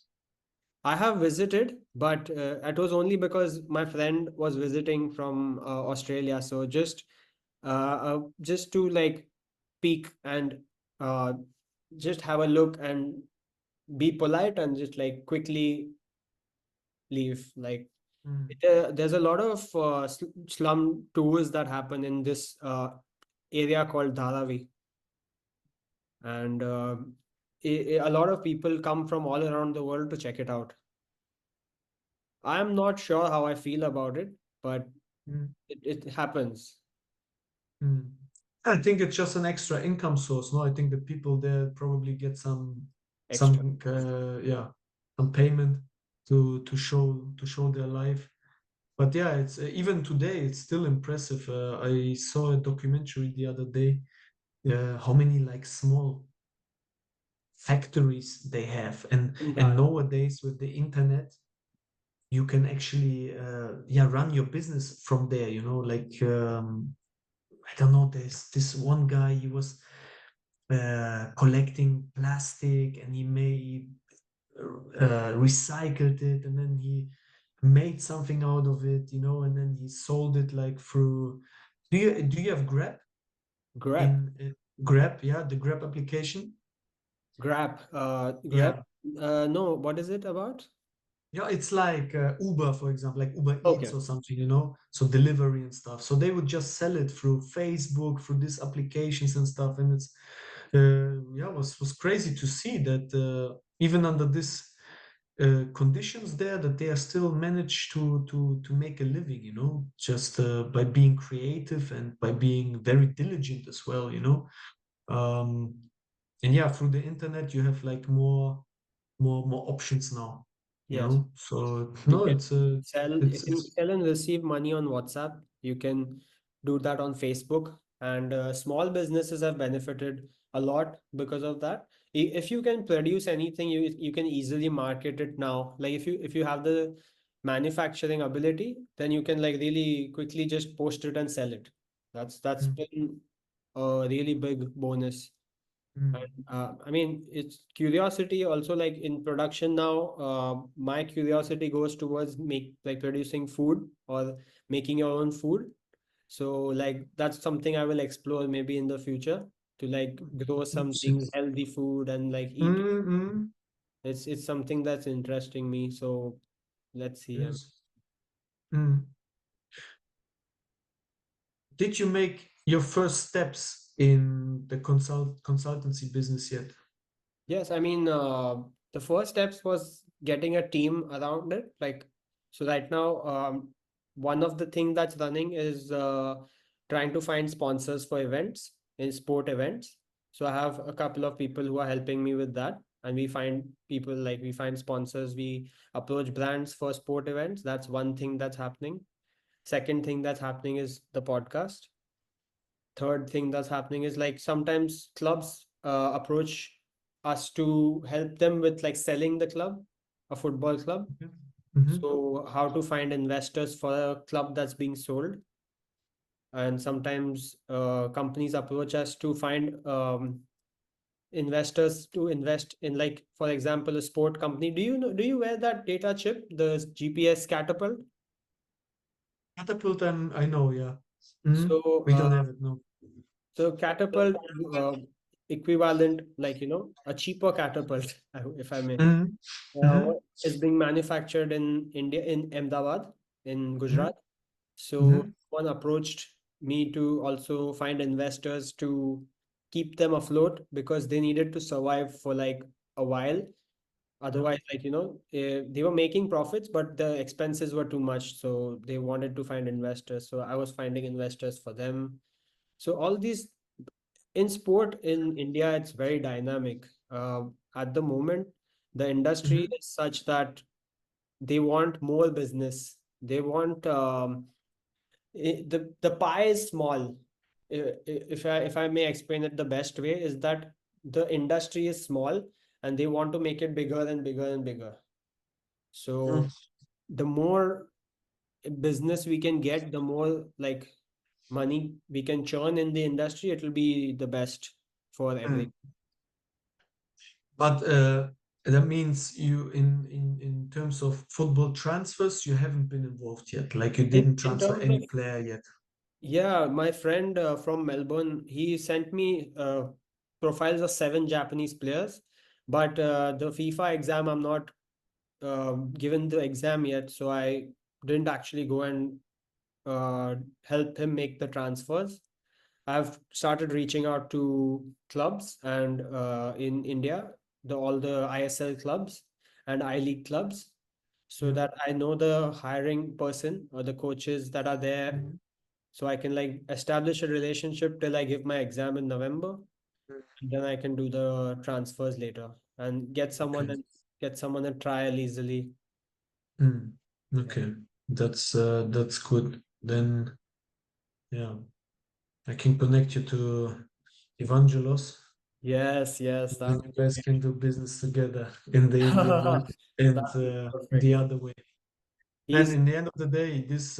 I have visited, but it was only because my friend was visiting from Australia. So just to like peek and uh, just have a look and be polite and just like quickly leave. Like Mm. there's a lot of slum tours that happen in this area called Dharavi, and a lot of people come from all around the world to check it out. I'm not sure how I feel about it, but Mm. it happens. Mm. I think it's just an extra income source. No, I think the people there probably get Extra. yeah, some payment to show their life. But yeah, it's even today it's still impressive. I saw a documentary the other day. How many like small factories they have, and Dharavi. nowadays with the internet you can actually yeah, run your business from there. Like I don't know. There's this one guy. He was collecting plastic, and he recycled it, and then he made something out of it. And then he sold it like through. Do you have Grab Grab. in Grab? Yeah, the Grab application. Grab. Yeah, No, what is it about? yeah, it's like Uber, for example, like Uber Eats Okay. or something, so delivery and stuff. So they would just sell it through Facebook, through these applications and stuff, and it's yeah, was crazy to see that even under this conditions there, that they are still managed to make a living, just by being creative and by being very diligent as well, um, and yeah, through the internet you have like more options now, Yes. so You no, can you can it's sell and receive money on WhatsApp. You can do that on Facebook, and small businesses have benefited a lot because of that. If you can produce anything, you can easily market it now. Like if you have the manufacturing ability, then you can like really quickly just post it and sell it. That's mm, been a really big bonus. And mm, I mean, it's curiosity also like in production now. My curiosity goes towards make like producing food or making your own food. So like that's something I will explore maybe in the future, to like grow something healthy food and like eat. Mm-hmm. It's something that's interesting me. So let's see. Yes. Mm. Did you make your first steps in the consultancy business yet? Yes, I mean, the first steps was getting a team around it. Like, so right now, one of the thing that's running is trying to find sponsors for events, in sport events. So I have a couple of people who are helping me with that, and we find people, like we find sponsors, we approach brands for sport events. That's one thing that's happening. Second thing that's happening is the podcast. Third thing that's happening is like sometimes clubs approach us to help them with like selling the club, a football club. Mm-hmm. So how to find investors for a club that's being sold. And sometimes companies approach us to find investors to invest in, like for example, a sport company. Do you know, do you wear that data chip, the GPS catapult? Catapult, I know, yeah. Mm. So We don't have it, no. so catapult, uh, equivalent, like a cheaper catapult, if I may, Mm. Mm-hmm. is being manufactured in India, in Ahmedabad, in Mm-hmm. Gujarat. So Mm-hmm. one approached me to also find investors to keep them afloat, because they needed to survive for like a while. Yeah. Otherwise, like they were making profits, but the expenses were too much. So they wanted to find investors. So I was finding investors for them. So all these, in sport in India, it's very dynamic. At the moment, the industry Mm-hmm. is such that they want more business. They want the pie is small. If I may explain it, the best way is that the industry is small and they want to make it bigger and bigger and bigger. Mm. So the more business we can get, the more like money we can churn in the industry, it will be the best for every. Mm. But that means you in terms of football transfers, you haven't been involved yet. Like you In didn't in transfer terms any of, player yet. yeah, my friend from Melbourne, he sent me profiles of 7 Japanese players, but the FIFA exam, I'm not given the exam yet, so I didn't actually go and help him make the transfers. I've started reaching out to clubs and in India, the all the ISL clubs and I League clubs, so Yeah. that I know the hiring person or the coaches that are there, Mhm. so I can like establish a relationship till I give my exam in November. Then I can do the transfers later and Okay. get someone a trial easily. Mm. Yeah. Okay. That's good. Then yeah, I can connect you to Evangelos. Yes, yes, Then that you would be guys can do business together in the Indian one great. and That would be the perfect. other way. And He's in the end of the day, this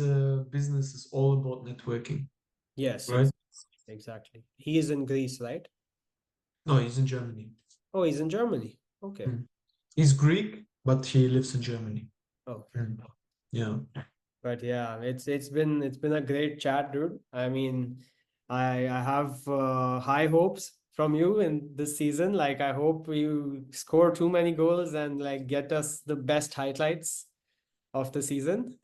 business is all about networking, Yes, right? exactly. He is in Greece, right? No, he's in Germany. Oh, he's in Germany. Okay. Mm. He's Greek, but he lives in Germany. Okay. Mm. Yeah. But yeah, it's been a great chat, dude. I mean, I have high hopes from you in this season. Like I hope you score too many goals and like get us the best highlights of the season.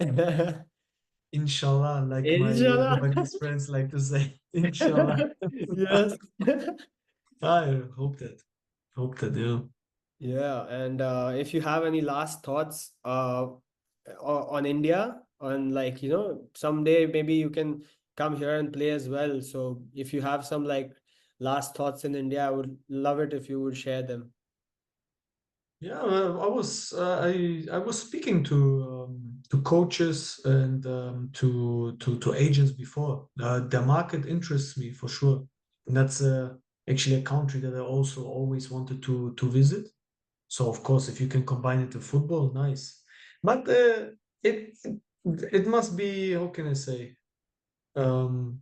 Inshallah, like my Inshallah. Lebanese friends like to say, Inshallah. Yes. I hope that, yeah. Yeah, and if you have any last thoughts on India, on like, someday maybe you can come here and play as well. So if you have some like last thoughts in India, I would love it if you would share them. Yeah, I was speaking to coaches and to agents before. The market interests me for sure, and that's actually a country that I also always wanted to visit. So of course, if you can combine it to football, nice. But it it must be, how can I say, um,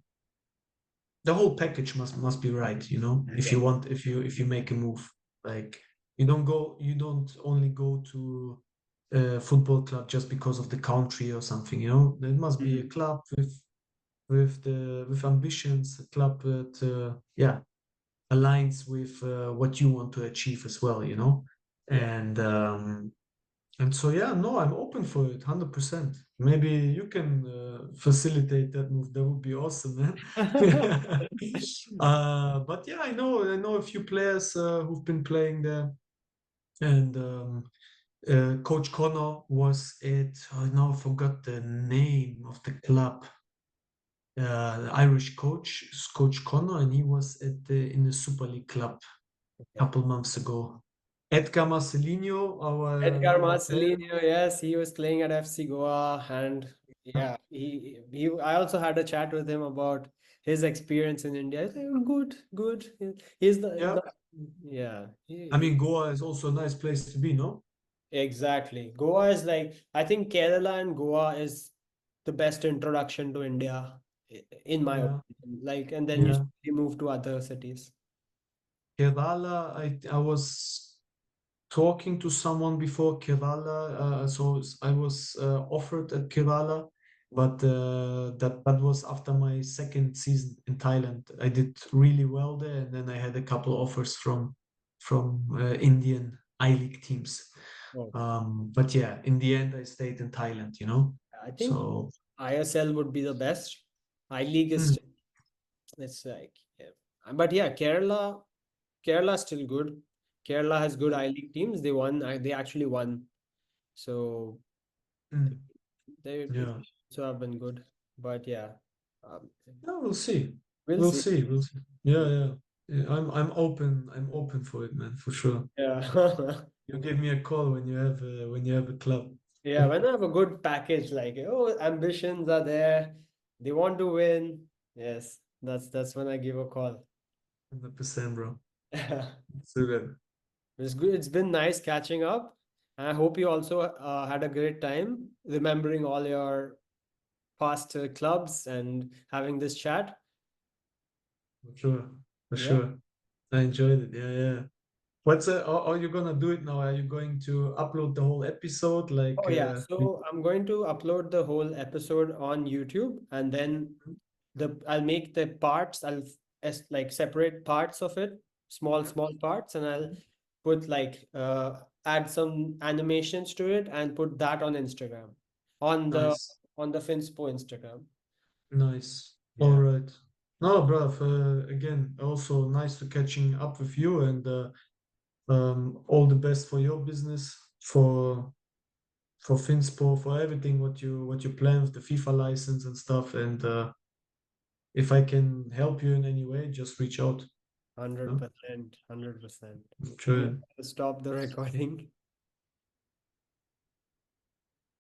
the whole package must be right, you know, if Yeah. you want, if you make a move, like you don't only go to a football club just because of the country or something, you know. There must be a Mhm. club with with ambitions, a club that yeah aligns with what you want to achieve as well, you know. Yeah. And so yeah, no, I'm open for it, 100%. Maybe you can facilitate that move. That would be awesome, man. But yeah, I know a few players who've been playing there, and Coach Connor was at, oh, now I forgot the name of the club. The Irish coach, Coach Connor, and he was at the in the Super League club a Okay. couple months ago. Edgar Marcelinho, Edgar our player. Marcelino, yes, he was playing at FC Goa, and yeah, he. I also had a chat with him about his experience in India. I think good, good. He's Yeah, the yeah. I mean Goa is also a nice place to be, no? Exactly. Goa is like, I think Kerala and Goa is the best introduction to India, in my Yeah, opinion. Like, and then yeah. you move to other cities. Kerala, I was talking to someone before Kerala, so I was offered at Kerala, but that was after my second season in Thailand. I did really well there, and then I had a couple offers from Indian I-League teams. Oh. But yeah, in the end, I stayed in Thailand, you know. I think So ISL would be the best. I League is mm, still, it's like, yeah. But yeah, Kerala is still good. Kerala has good I League teams. They won. They actually won. So mm, they yeah, so have been good. But yeah, um, yeah, we'll see, we'll we'll see. see, we'll see. Yeah, yeah. Yeah, I'm open for it, man, for sure. Yeah. You give me a call when you have a club. Yeah, when I have a good package, like, oh, ambitions are there, they want to win. Yes, that's when I give a call. 100%, bro. It's So good. good. It's been nice catching up. I hope you also had a great time remembering all your past clubs and having this chat. For sure. For Yeah. sure. I enjoyed it. Yeah, yeah. What's are you gonna do it now? Are you going to upload the whole episode? Oh yeah. So I'm going to upload the whole episode on YouTube, and then I'll make the parts. Like separate parts of it, small parts, and I'll put like add some animations to it and put that on Instagram, on the Nice. on the Finspo Instagram. Nice. All Yeah, right. No, bruv, again, also nice to catching up with you, and all the best for your business, for Finspo, for everything what you plan with the FIFA license and stuff. And if I can help you in any way, just reach out. hundred No? percent, 100%. I'm Sure. gonna stop the recording.